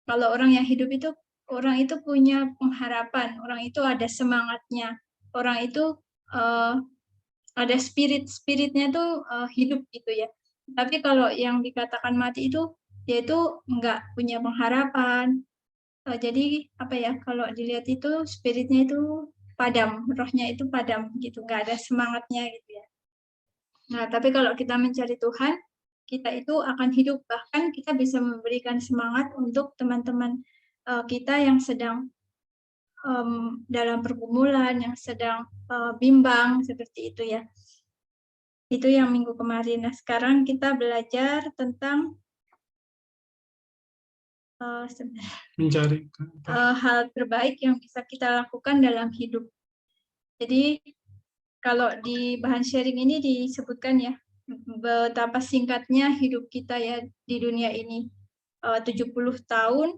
kalau orang yang hidup itu, orang itu punya pengharapan, orang itu ada semangatnya, orang itu ada spiritnya tuh hidup gitu ya. Tapi kalau yang dikatakan mati itu, yaitu nggak punya pengharapan. Jadi apa ya, kalau dilihat itu spiritnya itu padam, rohnya itu padam gitu, nggak ada semangatnya gitu ya. Nah, tapi kalau kita mencari Tuhan, kita itu akan hidup, bahkan kita bisa memberikan semangat untuk teman-teman kita yang sedang dalam pergumulan, yang sedang bimbang, seperti itu ya. Itu yang minggu kemarin. Nah, sekarang kita belajar tentang Mencari hal terbaik yang bisa kita lakukan dalam hidup. Jadi, kalau di bahan sharing ini disebutkan ya, betapa singkatnya hidup kita ya di dunia ini. 70 tahun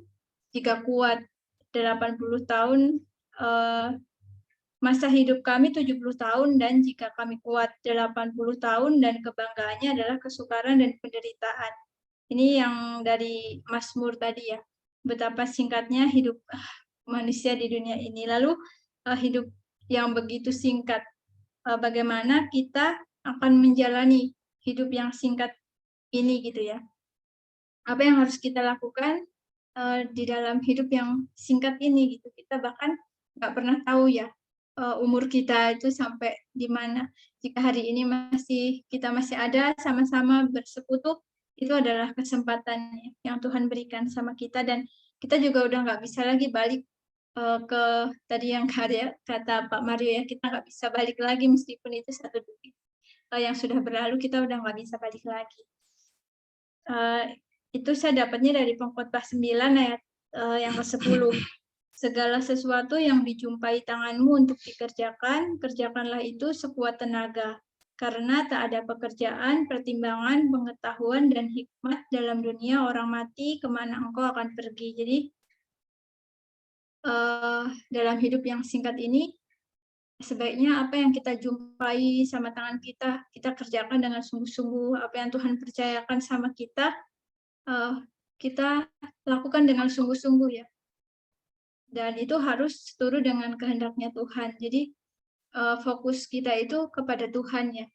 jika kuat, 80 tahun masa hidup kami 70 tahun, dan jika kami kuat 80 tahun, dan kebanggaannya adalah kesukaran dan penderitaan. Ini yang dari Mazmur tadi ya, betapa singkatnya hidup manusia di dunia ini. Lalu hidup yang begitu singkat, bagaimana kita akan menjalani hidup yang singkat ini gitu ya. Apa yang harus kita lakukan di dalam hidup yang singkat ini gitu. Kita bahkan nggak pernah tahu ya umur kita itu sampai di mana. Jika hari ini kita masih ada sama-sama bersekutu, itu adalah kesempatan yang Tuhan berikan sama kita, dan kita juga udah nggak bisa lagi balik ke tadi yang kata Pak Mario ya, kita nggak bisa balik lagi meskipun itu satu detik yang sudah berlalu, kita udah nggak bisa balik lagi. Itu saya dapatnya dari Pengkhotbah 9 ayat yang ke-10. Segala sesuatu yang dijumpai tanganmu untuk dikerjakan, kerjakanlah itu sekuat tenaga. Karena tak ada pekerjaan, pertimbangan, pengetahuan, dan hikmat dalam dunia orang mati, kemana engkau akan pergi. Jadi, dalam hidup yang singkat ini, sebaiknya apa yang kita jumpai sama tangan kita, kita kerjakan dengan sungguh-sungguh. Apa yang Tuhan percayakan sama kita, kita lakukan dengan sungguh-sungguh ya. Dan itu harus seturut dengan kehendaknya Tuhan. Jadi fokus kita itu kepada Tuhan ya.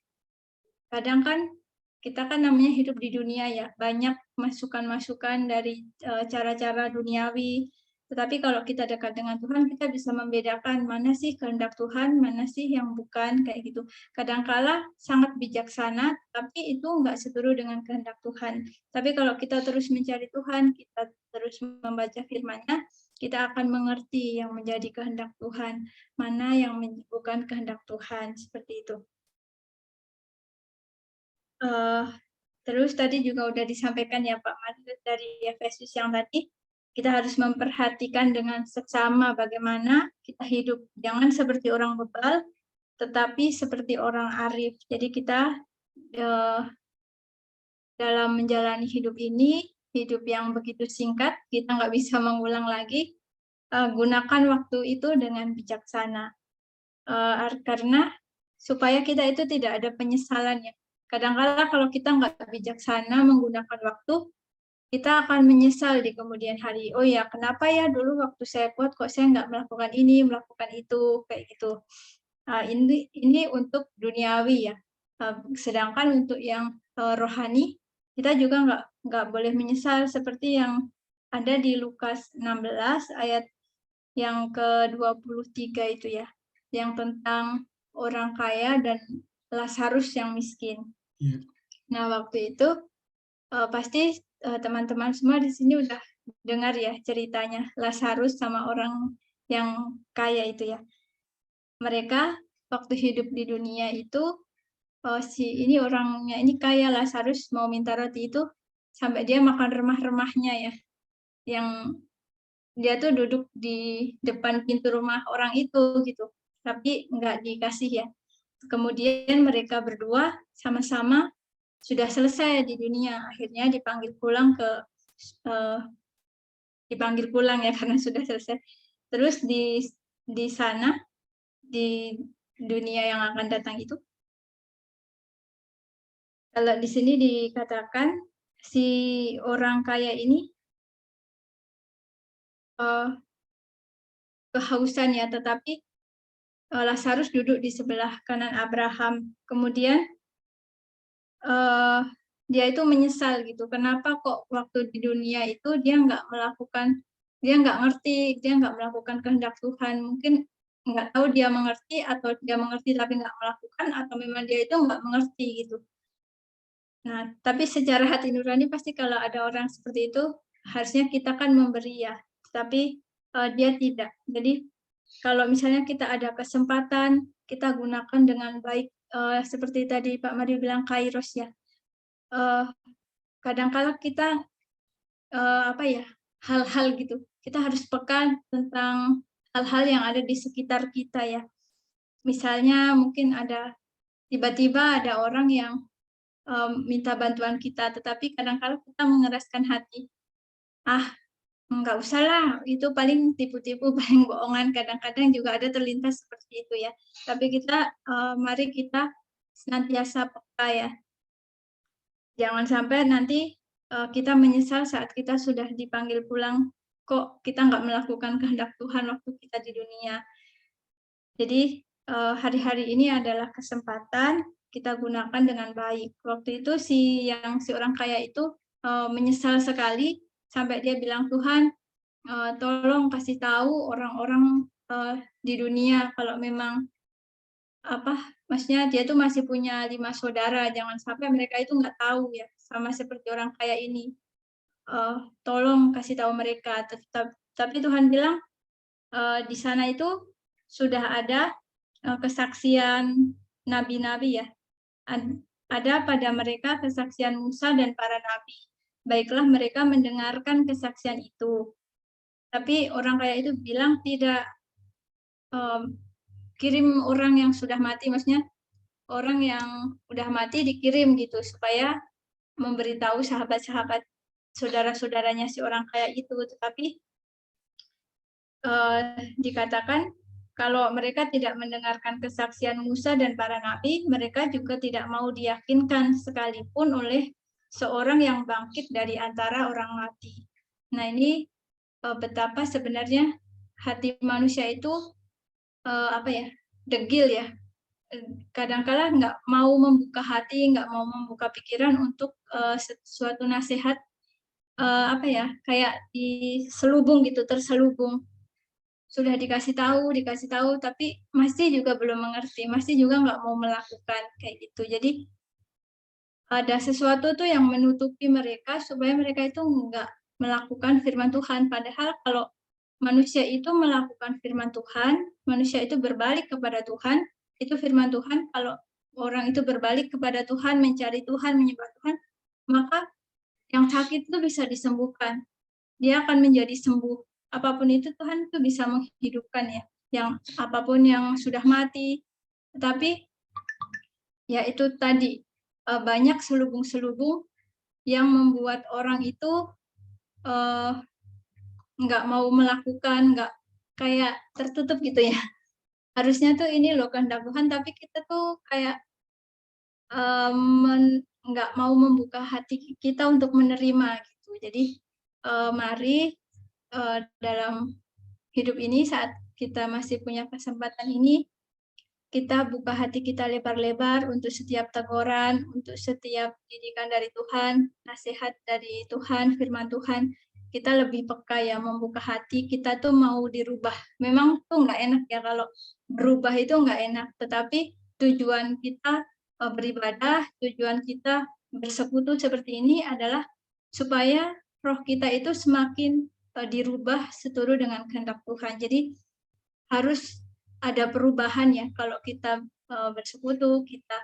Kadang kan kita kan namanya hidup di dunia ya, banyak masukan-masukan dari cara-cara duniawi. Tetapi kalau kita dekat dengan Tuhan, kita bisa membedakan mana sih kehendak Tuhan, mana sih yang bukan, kayak gitu. Kadangkala sangat bijaksana, tapi itu nggak seturut dengan kehendak Tuhan. Tapi kalau kita terus mencari Tuhan, kita terus membaca firman-Nya, kita akan mengerti yang menjadi kehendak Tuhan, mana yang bukan kehendak Tuhan, seperti itu. Terus tadi juga udah disampaikan ya Pak Mario dari Efesus yang tadi, kita harus memperhatikan dengan seksama bagaimana kita hidup. Jangan seperti orang bebal, tetapi seperti orang arif. Jadi kita dalam menjalani hidup ini, hidup yang begitu singkat, kita nggak bisa mengulang lagi, gunakan waktu itu dengan bijaksana. Karena supaya kita itu tidak ada penyesalan ya. Kadang-kala kalau kita nggak bijaksana menggunakan waktu, kita akan menyesal di kemudian hari. Oh ya, kenapa ya dulu waktu saya kuat kok saya nggak melakukan ini, melakukan itu, kayak gitu. Ini untuk duniawi ya. Sedangkan untuk yang rohani, kita juga nggak boleh menyesal seperti yang ada di Lukas 16 ayat yang ke-23 itu ya, yang tentang orang kaya dan Lazarus yang miskin. Nah, waktu itu pasti teman-teman semua di sini udah dengar ya ceritanya Lazarus sama orang yang kaya itu ya. Mereka waktu hidup di dunia itu, ini orangnya ini kaya, Lazarus mau minta roti itu sampai dia makan remah-remahnya ya, yang dia tuh duduk di depan pintu rumah orang itu gitu, tapi nggak dikasih ya. Kemudian mereka berdua sama-sama sudah selesai di dunia, akhirnya dipanggil pulang ke dipanggil pulang ya karena sudah selesai. Terus di sana, di dunia yang akan datang itu, kalau di sini dikatakan si orang kaya ini kehausan ya, tetapi Lazarus duduk di sebelah kanan Abraham. Kemudian dia itu menyesal gitu. Kenapa kok waktu di dunia itu dia nggak ngerti, dia nggak melakukan kehendak Tuhan. Mungkin nggak tahu dia mengerti atau dia mengerti tapi nggak melakukan, atau memang dia itu nggak mengerti gitu. Nah, tapi secara hati nurani pasti kalau ada orang seperti itu harusnya kita kan memberi ya, tapi dia tidak. Jadi kalau misalnya kita ada kesempatan, kita gunakan dengan baik, seperti tadi Pak Mario bilang kairos ya. Kadang-kala kita hal-hal gitu, kita harus peka tentang hal-hal yang ada di sekitar kita ya. Misalnya mungkin tiba-tiba ada orang yang minta bantuan kita, tetapi kadang-kala kita mengeraskan hati. Enggak usah lah, itu paling tipu-tipu, paling bohongan. Kadang-kadang juga ada terlintas seperti itu ya. Tapi mari kita senantiasa peka ya. Jangan sampai nanti kita menyesal saat kita sudah dipanggil pulang, kok kita nggak melakukan kehendak Tuhan waktu kita di dunia. Jadi hari-hari ini adalah kesempatan kita gunakan dengan baik. Waktu itu si orang kaya itu menyesal sekali sampai dia bilang, Tuhan, tolong kasih tahu orang-orang di dunia kalau memang maksudnya dia tuh masih punya 5 saudara, jangan sampai mereka itu nggak tahu ya, sama seperti orang kaya ini. Tolong kasih tahu mereka. Tapi Tuhan bilang di sana itu sudah ada kesaksian nabi-nabi ya. Ada pada mereka kesaksian Musa dan para nabi. Baiklah mereka mendengarkan kesaksian itu. Tapi orang kaya itu bilang tidak, kirim orang yang sudah mati, maksudnya orang yang udah mati dikirim gitu supaya memberitahu sahabat-sahabat saudara-saudaranya si orang kaya itu. Tetapi dikatakan kalau mereka tidak mendengarkan kesaksian Musa dan para nabi, mereka juga tidak mau diyakinkan sekalipun oleh seorang yang bangkit dari antara orang mati. Nah, ini betapa sebenarnya hati manusia itu degil ya. Kadang-kala nggak mau membuka hati, nggak mau membuka pikiran untuk suatu nasihat kayak diselubung gitu, terselubung. Sudah dikasih tahu, tapi masih juga belum mengerti, masih juga nggak mau melakukan kayak gitu. Jadi ada sesuatu tuh yang menutupi mereka supaya mereka itu nggak melakukan firman Tuhan. Padahal kalau manusia itu melakukan firman Tuhan, manusia itu berbalik kepada Tuhan, itu firman Tuhan. Kalau orang itu berbalik kepada Tuhan, mencari Tuhan, menyembah Tuhan, maka yang sakit itu bisa disembuhkan. Dia akan menjadi sembuh. Apapun itu Tuhan itu bisa menghidupkan ya. Yang apapun yang sudah mati. Tetapi ya itu tadi banyak selubung-selubung yang membuat orang itu nggak mau melakukan, nggak kayak tertutup gitu ya. Harusnya tuh ini loh kehendak Tuhan, tapi kita tuh kayak nggak mau membuka hati kita untuk menerima gitu. Jadi mari dalam hidup ini saat kita masih punya kesempatan ini, kita buka hati kita lebar-lebar untuk setiap teguran, untuk setiap didikan dari Tuhan, nasihat dari Tuhan, firman Tuhan. Kita lebih peka ya membuka hati, kita tuh mau dirubah. Memang tuh nggak enak ya kalau berubah itu nggak enak, tetapi tujuan kita beribadah, tujuan kita bersekutu seperti ini adalah supaya roh kita itu semakin dirubah seturut dengan kehendak Tuhan. Jadi harus ada perubahan ya kalau kita bersekutu, kita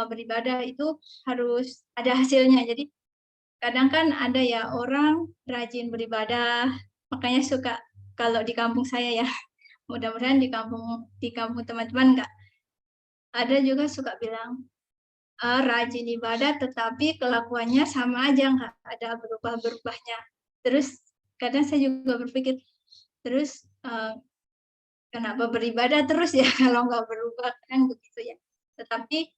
beribadah itu harus ada hasilnya. Jadi kadang kan ada ya orang rajin beribadah, makanya suka kalau di kampung saya ya, mudah-mudahan di kampung teman-teman enggak. Ada juga suka bilang, rajin ibadah, tetapi kelakuannya sama aja, nggak ada berubah-berubahnya. Terus kadang saya juga berpikir, terus kenapa beribadah terus ya kalau nggak berubah, kan begitu ya. Tetapi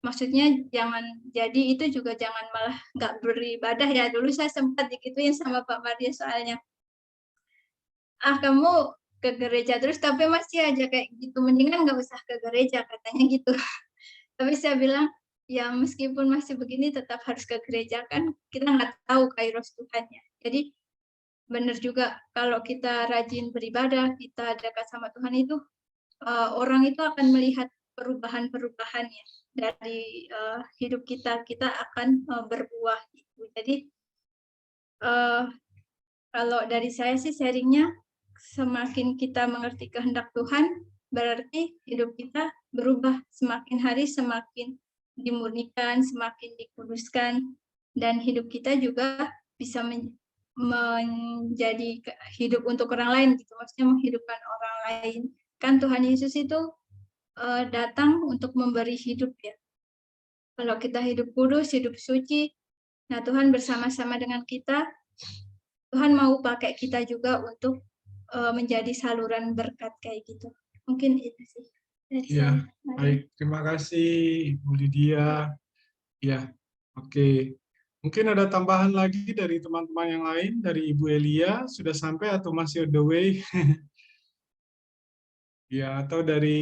maksudnya jangan jadi itu juga jangan malah nggak beribadah ya. Dulu saya sempat digituin sama Pak Maria soalnya. Kamu ke gereja terus tapi masih aja kayak gitu, mendingan nggak usah ke gereja katanya gitu. Tapi saya bilang, ya meskipun masih begini tetap harus ke gereja, kan kita nggak tahu kairos Tuhannya. Jadi benar juga kalau kita rajin beribadah, kita dekat sama Tuhan itu, orang itu akan melihat perubahan-perubahannya dari hidup kita. Kita akan berbuah. Gitu. Jadi kalau dari saya sih sharingnya, semakin kita mengerti kehendak Tuhan, berarti hidup kita berubah semakin hari semakin dimurnikan, semakin dikuduskan, dan hidup kita juga bisa menjadi hidup untuk orang lain, gitu. Maksudnya menghidupkan orang lain. Kan Tuhan Yesus itu datang untuk memberi hidup ya. Kalau kita hidup kudus, hidup suci, nah Tuhan bersama-sama dengan kita, Tuhan mau pakai kita juga untuk menjadi saluran berkat kayak gitu. Mungkin itu sih. Ya, baik. Terima kasih Ibu Lydia. Ya, oke. Mungkin ada tambahan lagi dari teman-teman yang lain, dari Ibu Elia, sudah sampai atau masih on the way? Ya, atau dari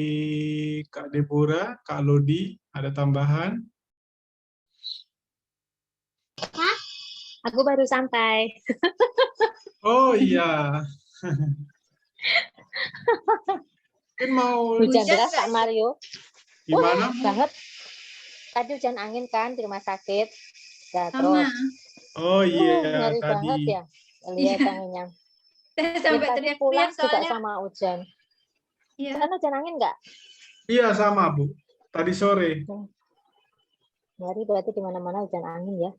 Kak Deborah, Kak Lodi, ada tambahan? Aku baru sampai. Oh iya. Mungkin mau Hujan deras Kak Mario. gimana? Banget. Tadi hujan angin kan di rumah sakit. Ya, Sama. terus. Oh iya, Ngeri tadi. banget ya. Lihat anginnya. Saya sampai Tadi teriak-teriak pulang juga soalnya. sama hujan. Iya. Sana hujan angin nggak? Iya sama Bu. Tadi sore. Ngeri berarti di mana-mana hujan angin ya.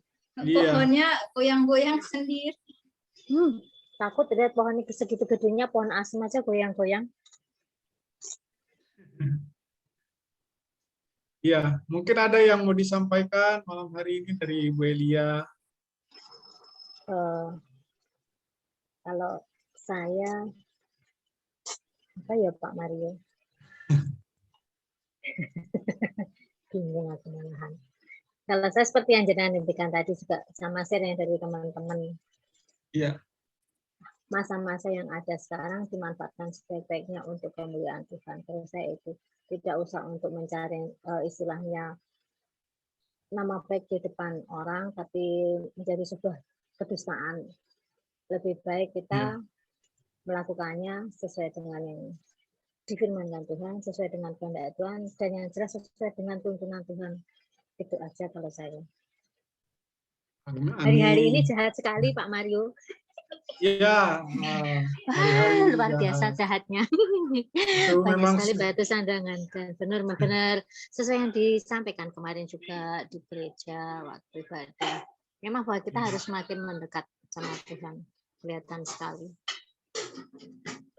Iya. Pohonnya goyang-goyang sendiri. Takut lihat pohon ini segitu gedenya, pohon asem aja goyang-goyang. Iya, mungkin ada yang mau disampaikan malam hari ini dari Ibu Elia. Kalau saya, apa ya Pak Mario? Bingung aku malahan. Kalau saya seperti yang jenengan intikan tadi juga sama share yang dari teman-teman. Iya. Masa-masa yang ada sekarang dimanfaatkan sebaik-baiknya untuk kemuliaan Tuhan. Terus saya itu tidak usah untuk mencari istilahnya nama baik di depan orang, tapi menjadi sebuah kedustaan. Lebih baik kita melakukannya sesuai dengan yang difirmankan Tuhan, sesuai dengan kehendak Tuhan, dan yang jelas sesuai dengan tuntunan Tuhan. Itu aja kalau saya. Hari-hari ini jahat sekali Pak Mario. Iya. Luar biasa jahatnya. Banyak sekali batu sandangan. Dan benar-benar sesuai yang disampaikan kemarin juga di gereja waktu ibadah. Memang bahwa kita harus semakin mendekat sama Tuhan. Kelihatan sekali.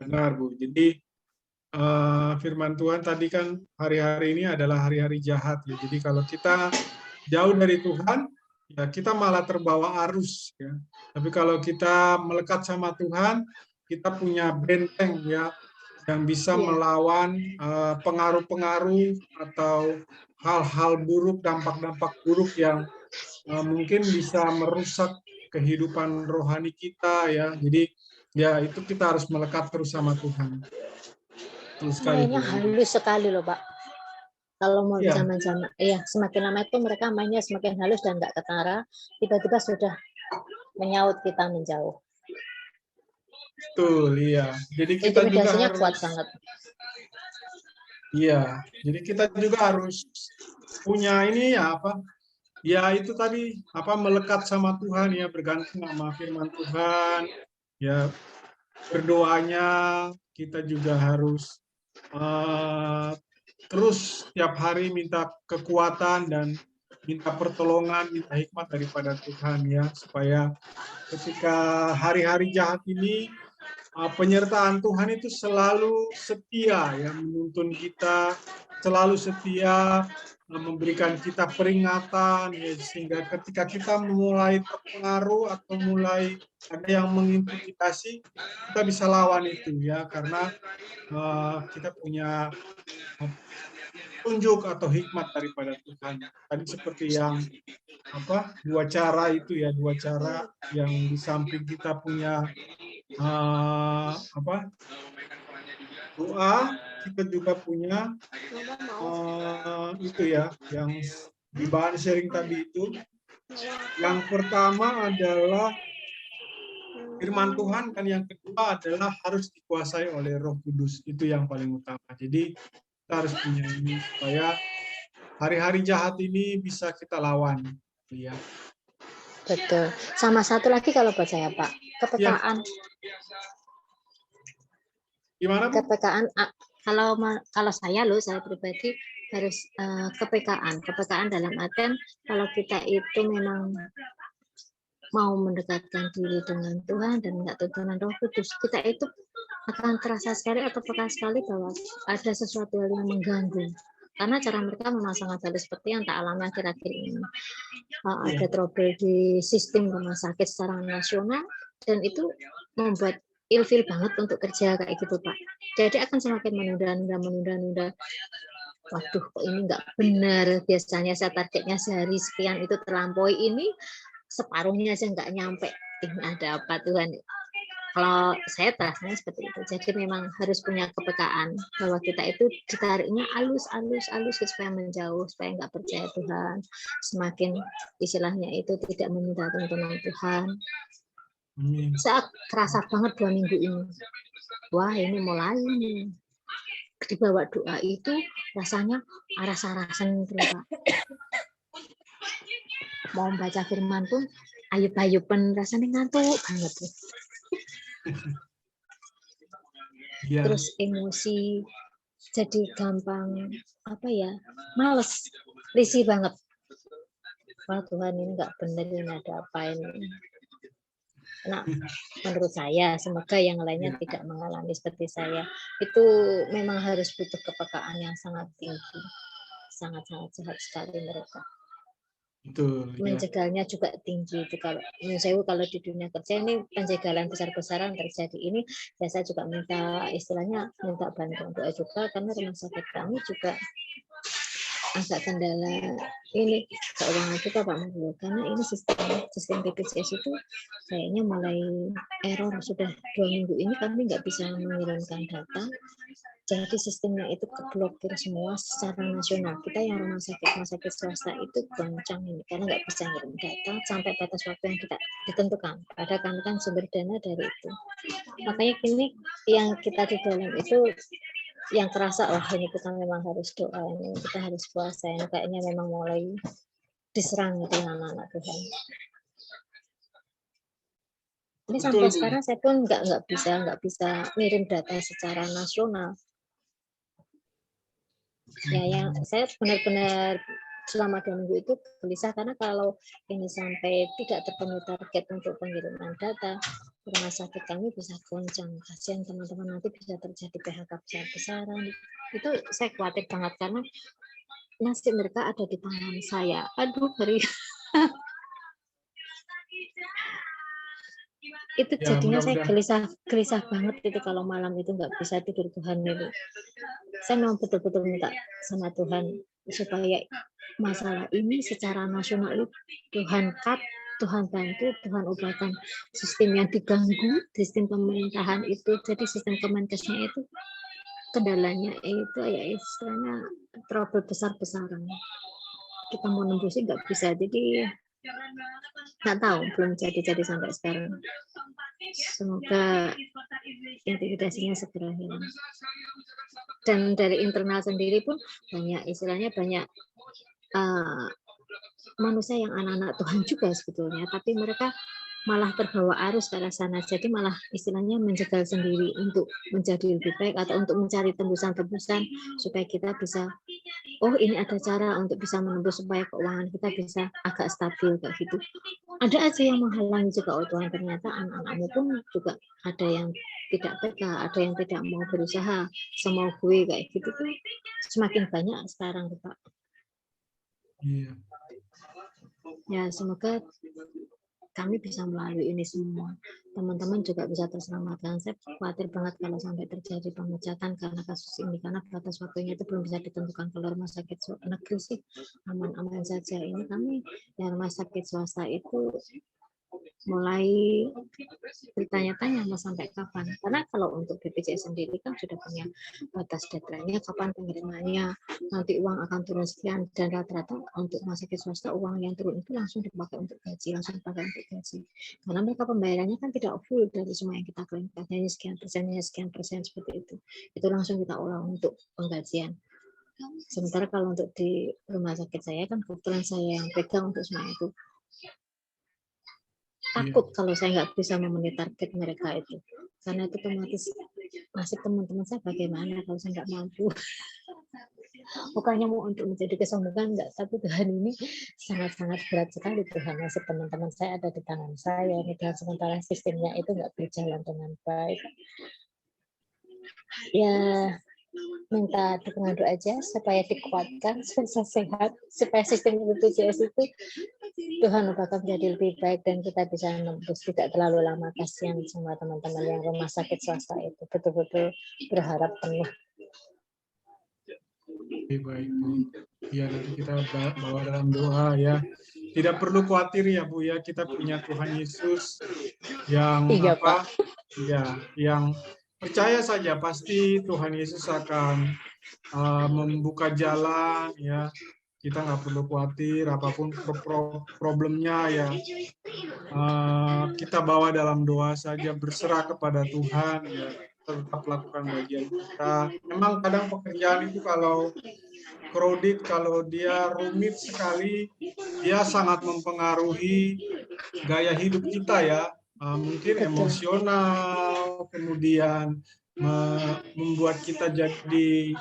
Benar Bu. Jadi firman Tuhan tadi kan hari-hari ini adalah hari-hari jahat ya. Jadi kalau kita jauh dari Tuhan, ya kita malah terbawa arus ya. Tapi kalau kita melekat sama Tuhan, kita punya benteng ya yang bisa melawan pengaruh-pengaruh atau hal-hal buruk, dampak-dampak buruk yang mungkin bisa merusak kehidupan rohani kita ya. Jadi ya itu kita harus melekat terus sama Tuhan. Mainnya halus sekali loh Pak. Kalau mau zaman-zaman, semakin lama itu mereka mainnya semakin halus dan nggak ketara. Tiba-tiba sudah menyaut kita menjauh. Betul, iya. Jadi kita juga harus kuat banget. Iya, jadi kita juga harus punya ini ya apa? Ya itu tadi apa melekat sama Tuhan ya, bergantung sama firman Tuhan. Ya berdoanya kita juga harus terus tiap hari minta kekuatan dan minta pertolongan, minta hikmat daripada Tuhan ya, supaya ketika hari-hari jahat ini penyertaan Tuhan itu selalu setia ya, menuntun kita, selalu setia memberikan kita peringatan, ya, sehingga ketika kita mulai terpengaruh atau mulai ada yang mengintimidasi, kita bisa lawan itu ya, karena kita punya tunjuk atau hikmat daripada Tuhan. Tadi seperti yang dua cara itu ya, dua cara yang di samping kita punya doa, kita juga punya itu ya, yang di bahan sharing tadi itu. Yang pertama adalah firman Tuhan, dan yang kedua adalah harus dikuasai oleh Roh Kudus. Itu yang paling utama. Jadi kita harus punya ini supaya hari-hari jahat ini bisa kita lawan. Ya. Betul. Sama satu lagi kalau buat saya, Pak, kepekaan. Gimana, Bu? Kepekaan. Kalau saya pribadi harus kepekaan. Kepekaan dalam artian kalau kita itu memang mau mendekatkan diri dengan Tuhan dan minta tuntunan Roh Kudus, kita itu akan terasa sekali atau peka sekali bahwa ada sesuatu yang mengganggu. Karena cara mereka memang sangat halus seperti yang tak alami akhir-akhir ini. Ada trouble di sistem rumah sakit secara nasional, dan itu membuat ilfil banget untuk kerja kayak gitu, Pak. Jadi akan semakin menunda. Waduh, kok ini nggak benar. Biasanya saya targetnya sehari sekian, itu terlampaui, ini separuhnya aja nggak nyampe. Ini ada apa Tuhan? Kalau saya terasanya seperti itu. Jadi memang harus punya kepekaan bahwa kita itu ditariknya alus supaya menjauh, supaya nggak percaya Tuhan. Semakin istilahnya itu tidak meminta tuntunan Tuhan. Saya kerasa banget 2 minggu ini. Wah, ini mulai nih. Dibawa doa itu rasanya aras-arasan gitu, Pak. Mau baca firman pun ayup-ayupan, rasanya ngantuk banget. Ya. Terus emosi, jadi gampang males, risih banget. Wah Tuhan, ini nggak benar, ini ada apa ini? Nah, menurut saya, semoga yang lainnya tidak mengalami seperti saya. Itu memang harus butuh kepekaan yang sangat tinggi, sangat-sangat jahat sekali mereka. Betul, menjegalnya juga tinggi itu. Kalau di dunia kerja ini penjagalan besar-besaran terjadi ini, saya juga minta bantuan doa juga, karena rumah sakit kami juga agak kendala ini keuangan kita, Pak Mario, karena ini sistem BPJS itu kayaknya mulai error. Sudah 2 minggu ini kami nggak bisa mengirimkan data, jadi sistemnya itu keblokir semua secara nasional. Kita yang rumah sakit swasta itu goncang ini karena nggak bisa ngirim data sampai batas waktu yang kita ditentukan. Padahal kami kan sumber dana dari itu. Makanya kini yang kita di dalam itu yang terasa, ini kita memang harus doa, ini kita harus puasa, ini kayaknya memang mulai diserang itu anak-anak Tuhan. Ini sampai sekarang saya pun nggak bisa ngirim data secara nasional. Ya, yang saya benar-benar selama 2 minggu itu gelisah, karena kalau ini sampai tidak terpenuhi target untuk pengiriman data, rumah sakit kami bisa goncang. Kasihan teman-teman, nanti bisa terjadi PHK besar-besaran. Itu saya khawatir banget, karena nasib mereka ada di tangan saya. Aduh, itu jadinya saya gelisah banget itu kalau malam itu nggak bisa tidur. Tuhan itu, saya memang betul-betul minta sama Tuhan supaya masalah ini secara nasional itu Tuhan bantu, Tuhan ubahkan sistem yang diganggu, sistem pemerintahan itu. Jadi sistem Kemenkesnya itu kendalanya itu istilahnya trouble besar-besaran. Kita mau nembusin nggak bisa, jadi nggak tahu, belum jadi sampai sekarang. Semoga intimidasinya segera hilang. Dan dari internal sendiri pun banyak manusia yang anak-anak Tuhan juga sebetulnya, tapi mereka malah terbawa arus ke arah sana, jadi malah istilahnya menjegal sendiri untuk menjadi lebih baik atau untuk mencari tembusan-tembusan supaya kita bisa, ini ada cara untuk bisa menembus supaya keuangan kita bisa agak stabil kayak gitu. Ada aja yang menghalangi juga. Tuhan, ternyata anak-anakmu pun juga ada yang tidak peka, ada yang tidak mau berusaha semau gue kayak gitu tuh semakin banyak sekarang, Pak. Iya. Ya, semoga kami bisa melalui ini semua. Teman-teman juga bisa terselamatkan. Saya khawatir banget kalau sampai terjadi pemecatan karena kasus ini, karena batas waktunya itu belum bisa ditentukan. Kalau rumah sakit negeri sih aman-aman saja. Ini kami yang rumah sakit swasta itu mulai bertanya-tanya mau sampai kapan. Karena kalau untuk BPJS sendiri kan sudah punya batas deadline-nya kapan pengirimannya, nanti uang akan turun sekian, dan rata-rata untuk rumah sakit swasta uang yang turun itu langsung dipakai untuk gaji, langsung dipakai untuk gaji. Karena mereka pembayarannya kan tidak full dari semua yang kita klaimkan, hanya sekian persen seperti itu. Itu langsung kita olah untuk penggajian. Sementara kalau untuk di rumah sakit saya kan kebetulan saya yang pegang untuk semua itu. Takut kalau saya nggak bisa memenuhi target mereka itu, karena itu otomatis nasib teman-teman saya bagaimana kalau saya nggak mampu. Bukannya mau untuk menjadi kesombongan, enggak, tapi Tuhan ini sangat-sangat berat sekali. Tuhan, nasib teman-teman saya ada di tangan saya ini, dan sementara sistemnya itu nggak berjalan dengan baik. Ya, minta dukungan doa aja supaya dikuatkan, supaya sehat, supaya sistem BPJS itu Tuhan bakal menjadi lebih baik dan kita bisa menembus. Tidak terlalu lama. Kasihan semua teman-teman yang rumah sakit swasta itu, betul-betul berharap penuh. Baik, Bu. Ya, nanti kita bawa dalam doa ya. Tidak perlu khawatir ya, Bu ya. Kita punya Tuhan Yesus yang Iya, apa? Pak. Ya, yang percaya saja pasti Tuhan Yesus akan membuka jalan ya. Kita nggak perlu khawatir apapun problemnya ya. Kita bawa dalam doa saja, berserah kepada Tuhan ya. Tetap lakukan bagian kita. Memang kadang pekerjaan itu kalau kredit, kalau dia rumit sekali, dia sangat mempengaruhi gaya hidup kita ya. Mungkin Betul. emosional, kemudian membuat kita jadi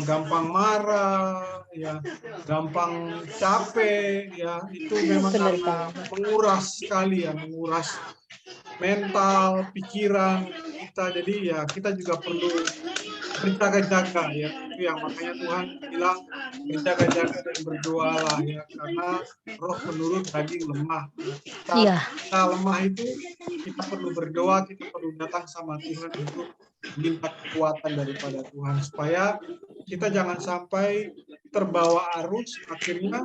gampang marah, ya, gampang capek, ya, itu memang Benar karena banget. menguras sekali ya, menguras mental, pikiran kita. Jadi ya kita juga perlu berjaga-jaga ya. Itu yang makanya Tuhan bilang berjaga-jaga dan berdoalah ya, karena roh menurut daging lemah. Iya. Kita lemah itu kita perlu berdoa, kita perlu datang sama Tuhan untuk minta kekuatan daripada Tuhan supaya kita jangan sampai terbawa arus, akhirnya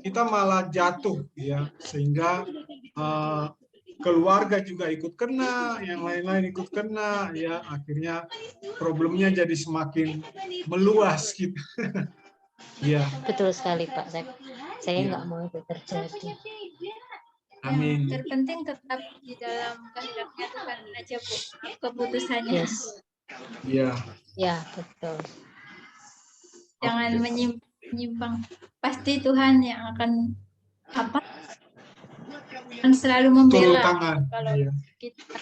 kita malah jatuh ya, sehingga keluarga juga ikut kena, yang lain-lain ikut kena ya, akhirnya problemnya jadi semakin meluas gitu. Ya. Betul sekali, Pak. Saya Ya. nggak mau itu terjadi. Amin. Yang terpenting tetap di dalam kehendaknya Tuhan aja, Bu, keputusannya. Yes. Ya. Ya, betul. Jangan menyimpang. Pasti Tuhan yang akan akan selalu membela kalau kita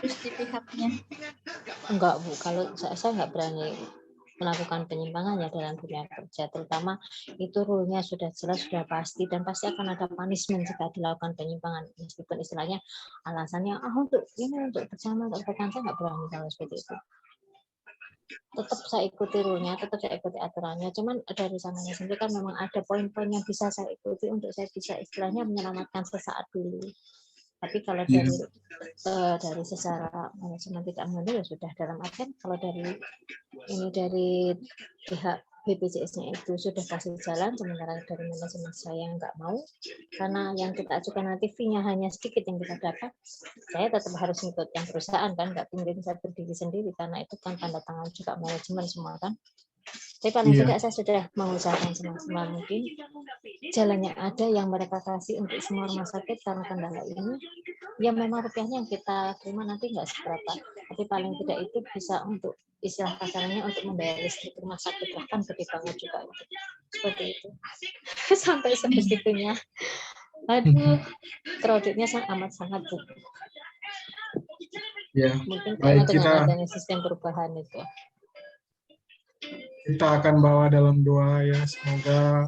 terus di pihaknya. Enggak, Bu, kalau saya nggak berani melakukan penyimpangan ya dalam dunia kerja, terutama itu rule-nya sudah jelas, sudah pasti, dan pasti akan ada punishment jika dilakukan penyimpangan, meskipun istilahnya alasannya untuk ini, untuk bersama, untuk rekan, saya nggak berani kalau seperti itu. Tetap saya ikuti rule-nya, tetap saya ikuti aturannya, cuman dari sananya sendiri kan memang ada poin-poin yang bisa saya ikuti untuk saya bisa istilahnya menyelamatkan sesaat dulu. Tapi kalau dari secara manajemen tidak menentu ya sudah, dalam artian kalau dari pihak BPJS-nya itu sudah kasih jalan, sementara dari manajemen saya nggak mau, karena yang kita ajukan nanti fee-nya hanya sedikit yang kita dapat, saya tetap harus ngikut yang perusahaan kan, nggak mungkin saya berdiri sendiri, karena itu kan tanda tangan juga manajemen semua kan. Tapi paling tidak saya sudah mengusahakan semaksimal mungkin jalan yang ada yang mereka kasih untuk semua rumah sakit karena kendala ini. Ya memang rupiahnya yang kita terima nanti nggak seberapa, tapi paling tidak itu bisa untuk istilah kasarnya untuk membayar listrik rumah sakit, bahkan gede banget juga itu. Seperti itu. Sampai sebegitunya. Aduh, kreditnya amat sangat Bu. Ya. Mungkin Baik, dengan adanya sistem perubahan itu. Kita akan bawa dalam doa ya, semoga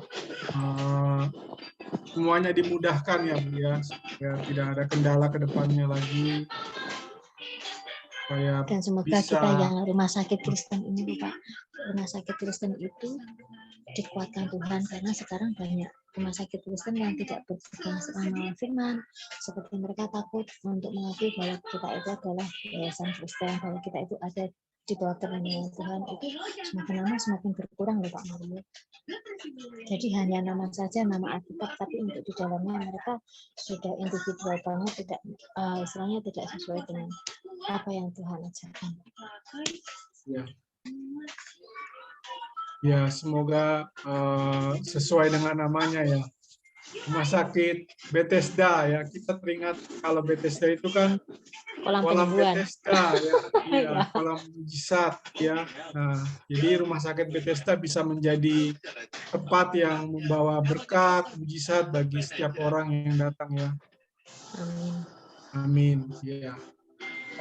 semuanya dimudahkan ya Bu ya, supaya tidak ada kendala ke depannya lagi. Supaya dan semoga bisa, kita yang rumah sakit Kristen ini Pak, rumah sakit Kristen itu dikuatkan Tuhan, karena sekarang banyak rumah sakit Kristen yang tidak berpegang sama firman, seperti mereka takut untuk mengakui bahwa kita itu adalah yayasan Kristen, bahwa kita itu ada di bawah perlindungan Tuhan, itu semakin lama semakin berkurang loh Pak Mario. Jadi hanya nama saja, nama Alkitab, tapi untuk di dalamnya mereka sudah individual banget, tidak istilahnya tidak sesuai dengan apa yang Tuhan ajarkan. Ya. Ya, semoga sesuai dengan namanya ya. Rumah sakit Bethesda ya. Kita teringat kalau Bethesda itu kan Kolam kolam penyembuhan. Bethesda ya. Iya, Ya. kolam mujizat ya. Nah, jadi rumah sakit Bethesda bisa menjadi tempat yang membawa berkat, mujizat bagi setiap orang yang datang ya. Amin. Amin. Ya.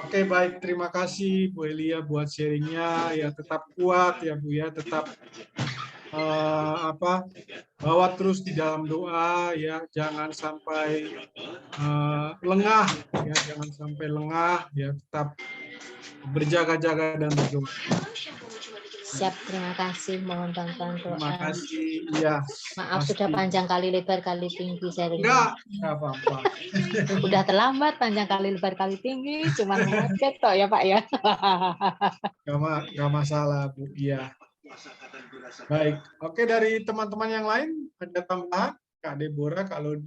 Oke, baik. Terima kasih Bu Elia buat sharingnya. Ya, tetap kuat ya Bu ya. Tetap bawa terus di dalam doa ya. Jangan sampai lengah ya. Jangan sampai lengah ya. Tetap berjaga-jaga dan berdoa. Siap, terima kasih. Mohon bantuan doa. Terima kasih. Iya. Maaf pasti. sudah panjang kali lebar kali tinggi sharingnya. Enggak apa-apa. Udah terlambat panjang kali lebar kali tinggi, cuman mengaget toh ya Pak ya. Enggak masalah Bu. Iya. Baik. Oke, dari teman-teman yang lain ada tambahan? Kak Deborah, kalau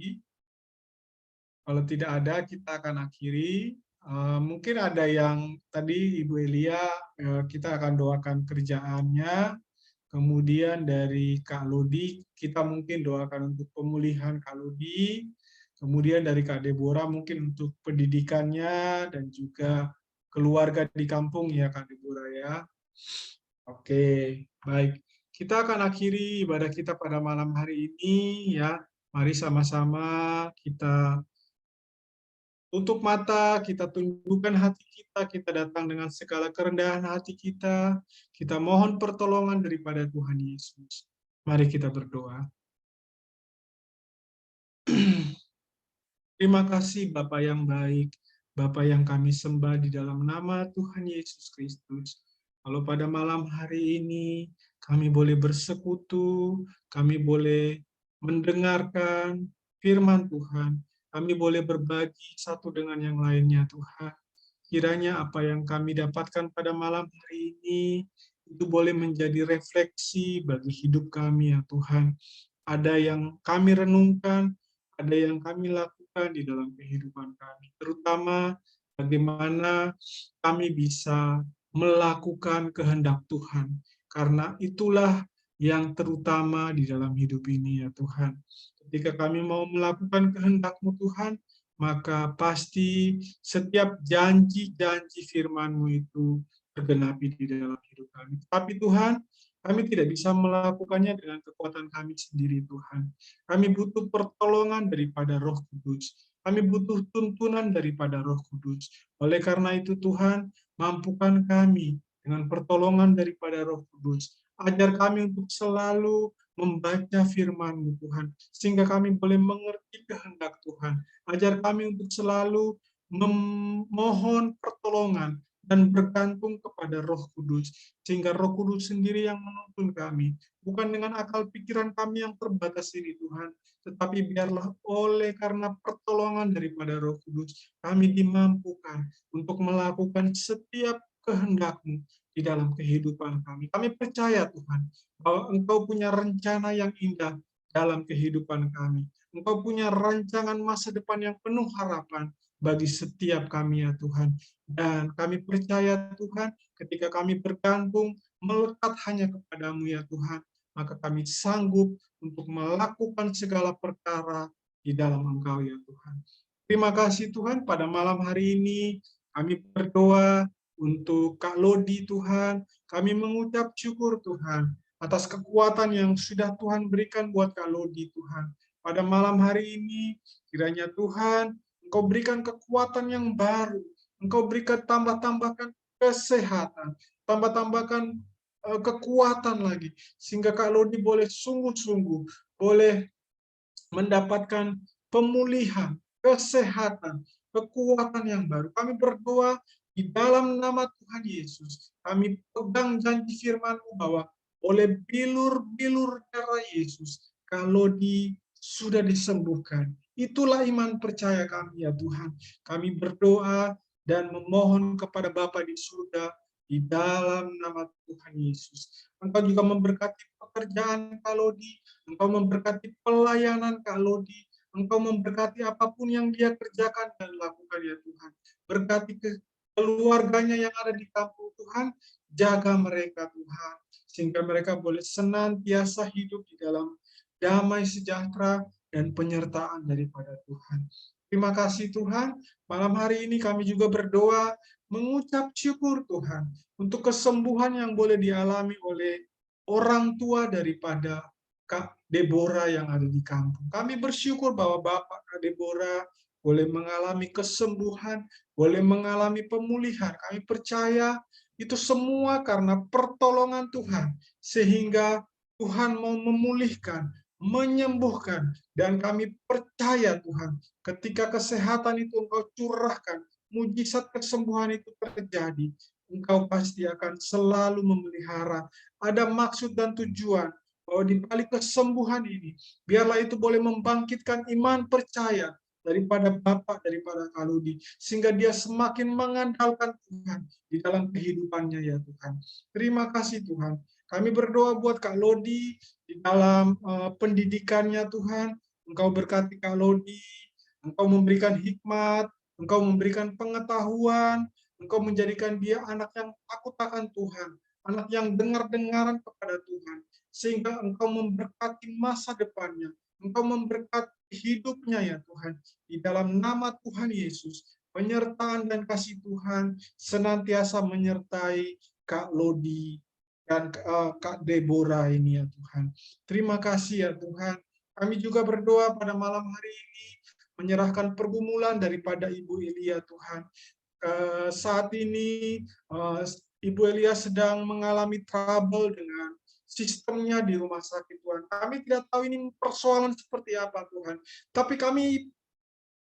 tidak ada kita akan akhiri. Mungkin ada yang tadi Ibu Elia kita akan doakan kerjaannya. Kemudian dari Kak Lodi, kita mungkin doakan untuk pemulihan Kak Lodi. Kemudian dari Kak Deborah mungkin untuk pendidikannya dan juga keluarga di kampung ya Kak Deborah ya. Oke, baik. Kita akan akhiri ibadah kita pada malam hari ini ya. Mari sama-sama kita tutup mata, kita tundukkan hati kita datang dengan segala kerendahan hati kita mohon pertolongan daripada Tuhan Yesus. Mari kita berdoa. Terima kasih Bapa yang baik, Bapa yang kami sembah di dalam nama Tuhan Yesus Kristus. Kalau pada malam hari ini kami boleh bersekutu, kami boleh mendengarkan firman Tuhan, kami boleh berbagi satu dengan yang lainnya Tuhan. Kiranya apa yang kami dapatkan pada malam hari ini itu boleh menjadi refleksi bagi hidup kami ya Tuhan. Ada yang kami renungkan, ada yang kami lakukan di dalam kehidupan kami. Terutama bagaimana kami bisa melakukan kehendak Tuhan. Karena itulah yang terutama di dalam hidup ini ya Tuhan. Ketika kami mau melakukan kehendak-Mu Tuhan, maka pasti setiap janji-janji firman-Mu itu tergenapi di dalam hidup kami. Tapi Tuhan, kami tidak bisa melakukannya dengan kekuatan kami sendiri Tuhan. Kami butuh pertolongan daripada Roh Kudus. Kami butuh tuntunan daripada Roh Kudus. Oleh karena itu Tuhan, mampukan kami dengan pertolongan daripada Roh Kudus. Ajar kami untuk selalu membaca firman-Mu Tuhan, sehingga kami boleh mengerti kehendak Tuhan. Ajar kami untuk selalu memohon pertolongan dan bergantung kepada Roh Kudus, sehingga Roh Kudus sendiri yang menuntun kami, bukan dengan akal pikiran kami yang terbatas ini Tuhan, tetapi biarlah oleh karena pertolongan daripada Roh Kudus, kami dimampukan untuk melakukan setiap kehendak-Mu di dalam kehidupan kami. Kami percaya Tuhan, bahwa Engkau punya rencana yang indah dalam kehidupan kami. Engkau punya rancangan masa depan yang penuh harapan bagi setiap kami ya Tuhan. Dan kami percaya Tuhan, ketika kami bergantung, melekat hanya kepadamu ya Tuhan, maka kami sanggup untuk melakukan segala perkara di dalam Engkau ya Tuhan. Terima kasih Tuhan, pada malam hari ini kami berdoa untuk Kak Lodi Tuhan, kami mengucap syukur Tuhan, atas kekuatan yang sudah Tuhan berikan buat Kak Lodi Tuhan. Pada malam hari ini, kiranya Tuhan, Engkau berikan kekuatan yang baru, Engkau berikan tambahkan kesehatan, tambahkan kekuatan lagi, sehingga Kak Lodi boleh sungguh-sungguh, boleh mendapatkan pemulihan, kesehatan, kekuatan yang baru. Kami berdoa di dalam nama Tuhan Yesus. Kami pegang janji firman-Mu bahwa oleh bilur-bilur darah Yesus, Kak Lodi sudah disembuhkan. Itulah iman percaya kami ya Tuhan. Kami berdoa dan memohon kepada Bapa di surga di dalam nama Tuhan Yesus. Engkau juga memberkati pekerjaan Kak Lodi, Engkau memberkati pelayanan Kak Lodi, Engkau memberkati apapun yang dia kerjakan dan lakukan ya Tuhan. Berkati keluarganya yang ada di kampung Tuhan, jaga mereka Tuhan, sehingga mereka boleh senantiasa hidup di dalam damai sejahtera dan penyertaan daripada Tuhan. Terima kasih Tuhan, malam hari ini kami juga berdoa mengucap syukur Tuhan untuk kesembuhan yang boleh dialami oleh orang tua daripada Kak Deborah yang ada di kampung. Kami bersyukur bahwa Bapak Kak Deborah boleh mengalami kesembuhan, boleh mengalami pemulihan. Kami percaya itu semua karena pertolongan Tuhan, sehingga Tuhan mau memulihkan, menyembuhkan, dan kami percaya Tuhan, ketika kesehatan itu Engkau curahkan, mujizat kesembuhan itu terjadi, Engkau pasti akan selalu memelihara. Ada maksud dan tujuan bahwa di balik kesembuhan ini, biarlah itu boleh membangkitkan iman percaya daripada Bapak, daripada Kak Lodi, sehingga dia semakin mengandalkan Tuhan di dalam kehidupannya ya Tuhan. Terima kasih Tuhan. Kami berdoa buat Kak Lodi di dalam pendidikannya Tuhan. Engkau berkati Kak Lodi, Engkau memberikan hikmat, Engkau memberikan pengetahuan, Engkau menjadikan dia anak yang takut akan Tuhan, anak yang dengar-dengaran kepada Tuhan, sehingga Engkau memberkati masa depannya, Engkau memberkati hidupnya ya Tuhan. Di dalam nama Tuhan Yesus, penyertaan dan kasih Tuhan senantiasa menyertai Kak Lodi dan Kak Deborah ini ya Tuhan. Terima kasih ya Tuhan. Kami juga berdoa pada malam hari ini, menyerahkan pergumulan daripada Ibu Elia Tuhan. Saat ini Ibu Elia sedang mengalami trouble dengan sistemnya di rumah sakit Tuhan. Kami tidak tahu ini persoalan seperti apa Tuhan. Tapi kami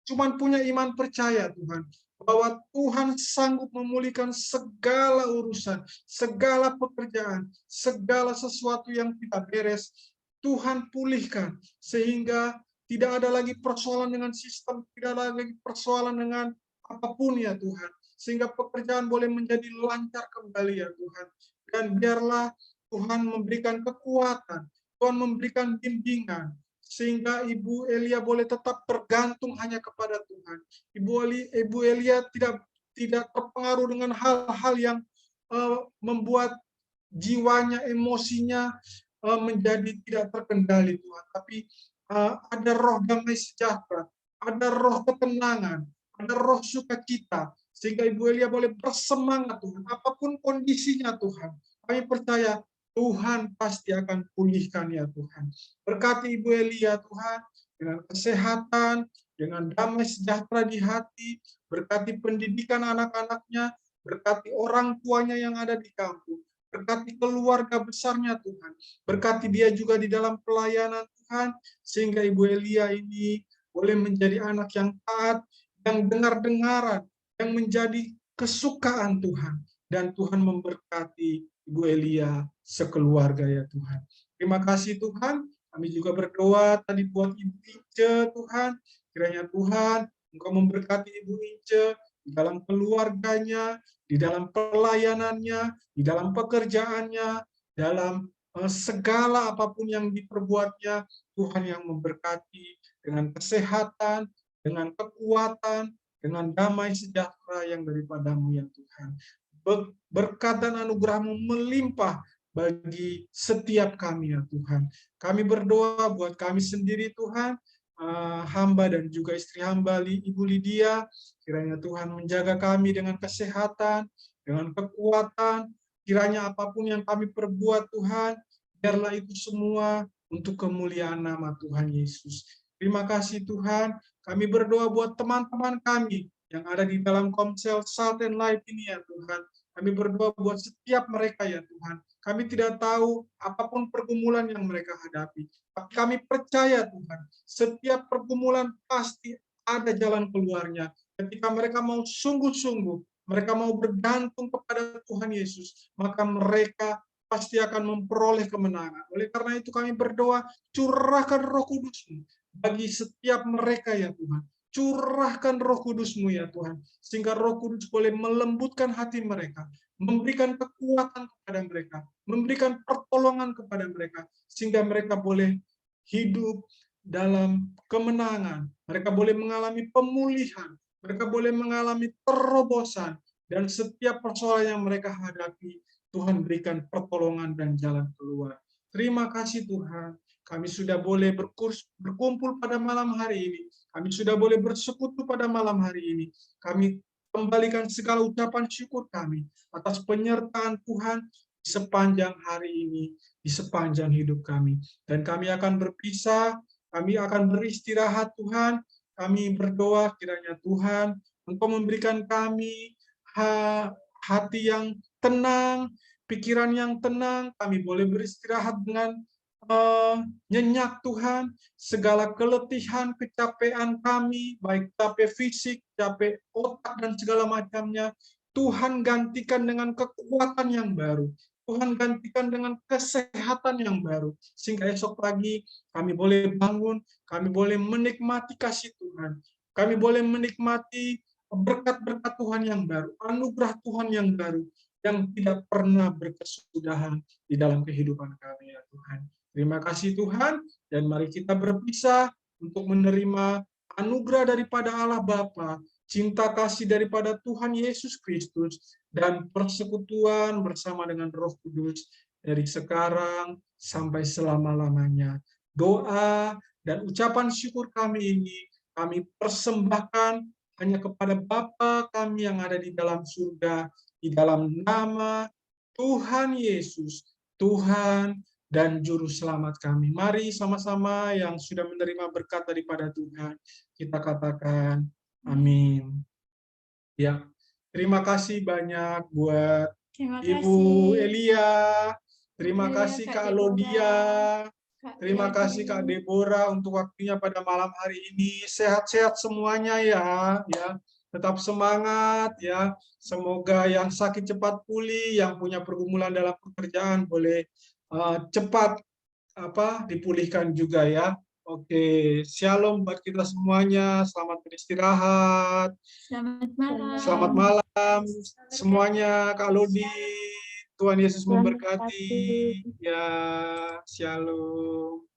cuma punya iman percaya Tuhan, bahwa Tuhan sanggup memulihkan segala urusan, segala pekerjaan, segala sesuatu yang tidak beres, Tuhan pulihkan, sehingga tidak ada lagi persoalan dengan sistem, tidak ada lagi persoalan dengan apapun ya Tuhan, sehingga pekerjaan boleh menjadi lancar kembali ya Tuhan. Dan biarlah Tuhan memberikan kekuatan, Tuhan memberikan bimbingan, sehingga Ibu Elia boleh tetap bergantung hanya kepada Tuhan. Ibu Elia tidak terpengaruh dengan hal-hal yang membuat jiwanya, emosinya menjadi tidak terkendali Tuhan. Tapi ada roh damai sejahtera, ada roh ketenangan, ada roh sukacita, sehingga Ibu Elia boleh bersemangat Tuhan. Apapun kondisinya Tuhan, kami percaya Tuhan pasti akan pulihkan ya Tuhan. Berkati Ibu Elia Tuhan, dengan kesehatan, dengan damai sejahtera di hati, berkati pendidikan anak-anaknya, berkati orang tuanya yang ada di kampung, berkati keluarga besarnya Tuhan, berkati dia juga di dalam pelayanan Tuhan, sehingga Ibu Elia ini boleh menjadi anak yang taat, yang dengar-dengaran, yang menjadi kesukaan Tuhan, dan Tuhan memberkati Ibu Elia sekeluarga ya Tuhan. Terima kasih Tuhan. Kami juga berdoa tadi buat Ibu Ince Tuhan. Kiranya Tuhan Engkau memberkati Ibu Ince di dalam keluarganya, di dalam pelayanannya, di dalam pekerjaannya, dalam segala apapun yang diperbuatnya. Tuhan yang memberkati dengan kesehatan, dengan kekuatan, dengan damai sejahtera yang daripadamu ya Tuhan. Berkat dan anugerah-Mu melimpah bagi setiap kami ya Tuhan. Kami berdoa buat kami sendiri Tuhan, hamba dan juga istri hamba Ibu Lydia, kiranya Tuhan menjaga kami dengan kesehatan, dengan kekuatan, kiranya apapun yang kami perbuat Tuhan, biarlah itu semua untuk kemuliaan nama Tuhan Yesus. Terima kasih Tuhan, kami berdoa buat teman-teman kami yang ada di dalam Komsel Salt and Light ini ya Tuhan. Kami berdoa buat setiap mereka ya Tuhan. Kami tidak tahu apapun pergumulan yang mereka hadapi. Tapi kami percaya Tuhan, setiap pergumulan pasti ada jalan keluarnya. Ketika mereka mau sungguh-sungguh, mereka mau bergantung kepada Tuhan Yesus, maka mereka pasti akan memperoleh kemenangan. Oleh karena itu kami berdoa, curahkan Roh Kudus bagi setiap mereka ya Tuhan. Curahkan Roh Kudus-Mu ya Tuhan, sehingga Roh Kudus boleh melembutkan hati mereka, memberikan kekuatan kepada mereka, memberikan pertolongan kepada mereka, sehingga mereka boleh hidup dalam kemenangan, mereka boleh mengalami pemulihan, mereka boleh mengalami terobosan, dan setiap persoalan yang mereka hadapi, Tuhan berikan pertolongan dan jalan keluar. Terima kasih Tuhan, kami sudah boleh berkumpul pada malam hari ini. Kami sudah boleh bersekutu pada malam hari ini. Kami kembalikan segala ucapan syukur kami atas penyertaan Tuhan di sepanjang hari ini, di sepanjang hidup kami. Dan kami akan berpisah, kami akan beristirahat Tuhan. Kami berdoa kiranya Tuhan, Engkau memberikan kami hati yang tenang, pikiran yang tenang, kami boleh beristirahat dengan nyenyak Tuhan, segala keletihan, kecapean kami, baik capek fisik, capek otak, dan segala macamnya, Tuhan gantikan dengan kekuatan yang baru. Tuhan gantikan dengan kesehatan yang baru. Sehingga esok pagi kami boleh bangun, kami boleh menikmati kasih Tuhan. Kami boleh menikmati berkat-berkat Tuhan yang baru, anugerah Tuhan yang baru, yang tidak pernah berkesudahan di dalam kehidupan kami ya Tuhan. Terima kasih Tuhan, dan mari kita berpisah untuk menerima anugerah daripada Allah Bapa, cinta kasih daripada Tuhan Yesus Kristus, dan persekutuan bersama dengan Roh Kudus dari sekarang sampai selama-lamanya. Doa dan ucapan syukur kami ini kami persembahkan hanya kepada Bapa kami yang ada di dalam surga, di dalam nama Tuhan Yesus, Tuhan dan Juru Selamat kami. Mari sama-sama yang sudah menerima berkat daripada Tuhan, kita katakan amin. Ya, terima kasih banyak buat Terima Ibu kasih. Elia, terima Iya, kasih Kak Kak Deborah, Alodia, Kak terima kasih Kak Debbie. Deborah untuk waktunya pada malam hari ini. Sehat-sehat semuanya ya, tetap semangat ya. Semoga yang sakit cepat pulih, yang punya pergumulan dalam pekerjaan boleh cepat dipulihkan juga ya. Oke, shalom buat kita semuanya. Selamat beristirahat. Selamat malam. Selamat malam semuanya, Kak Lodi. Tuhan Yesus Selamat memberkati. pagi. Ya, shalom.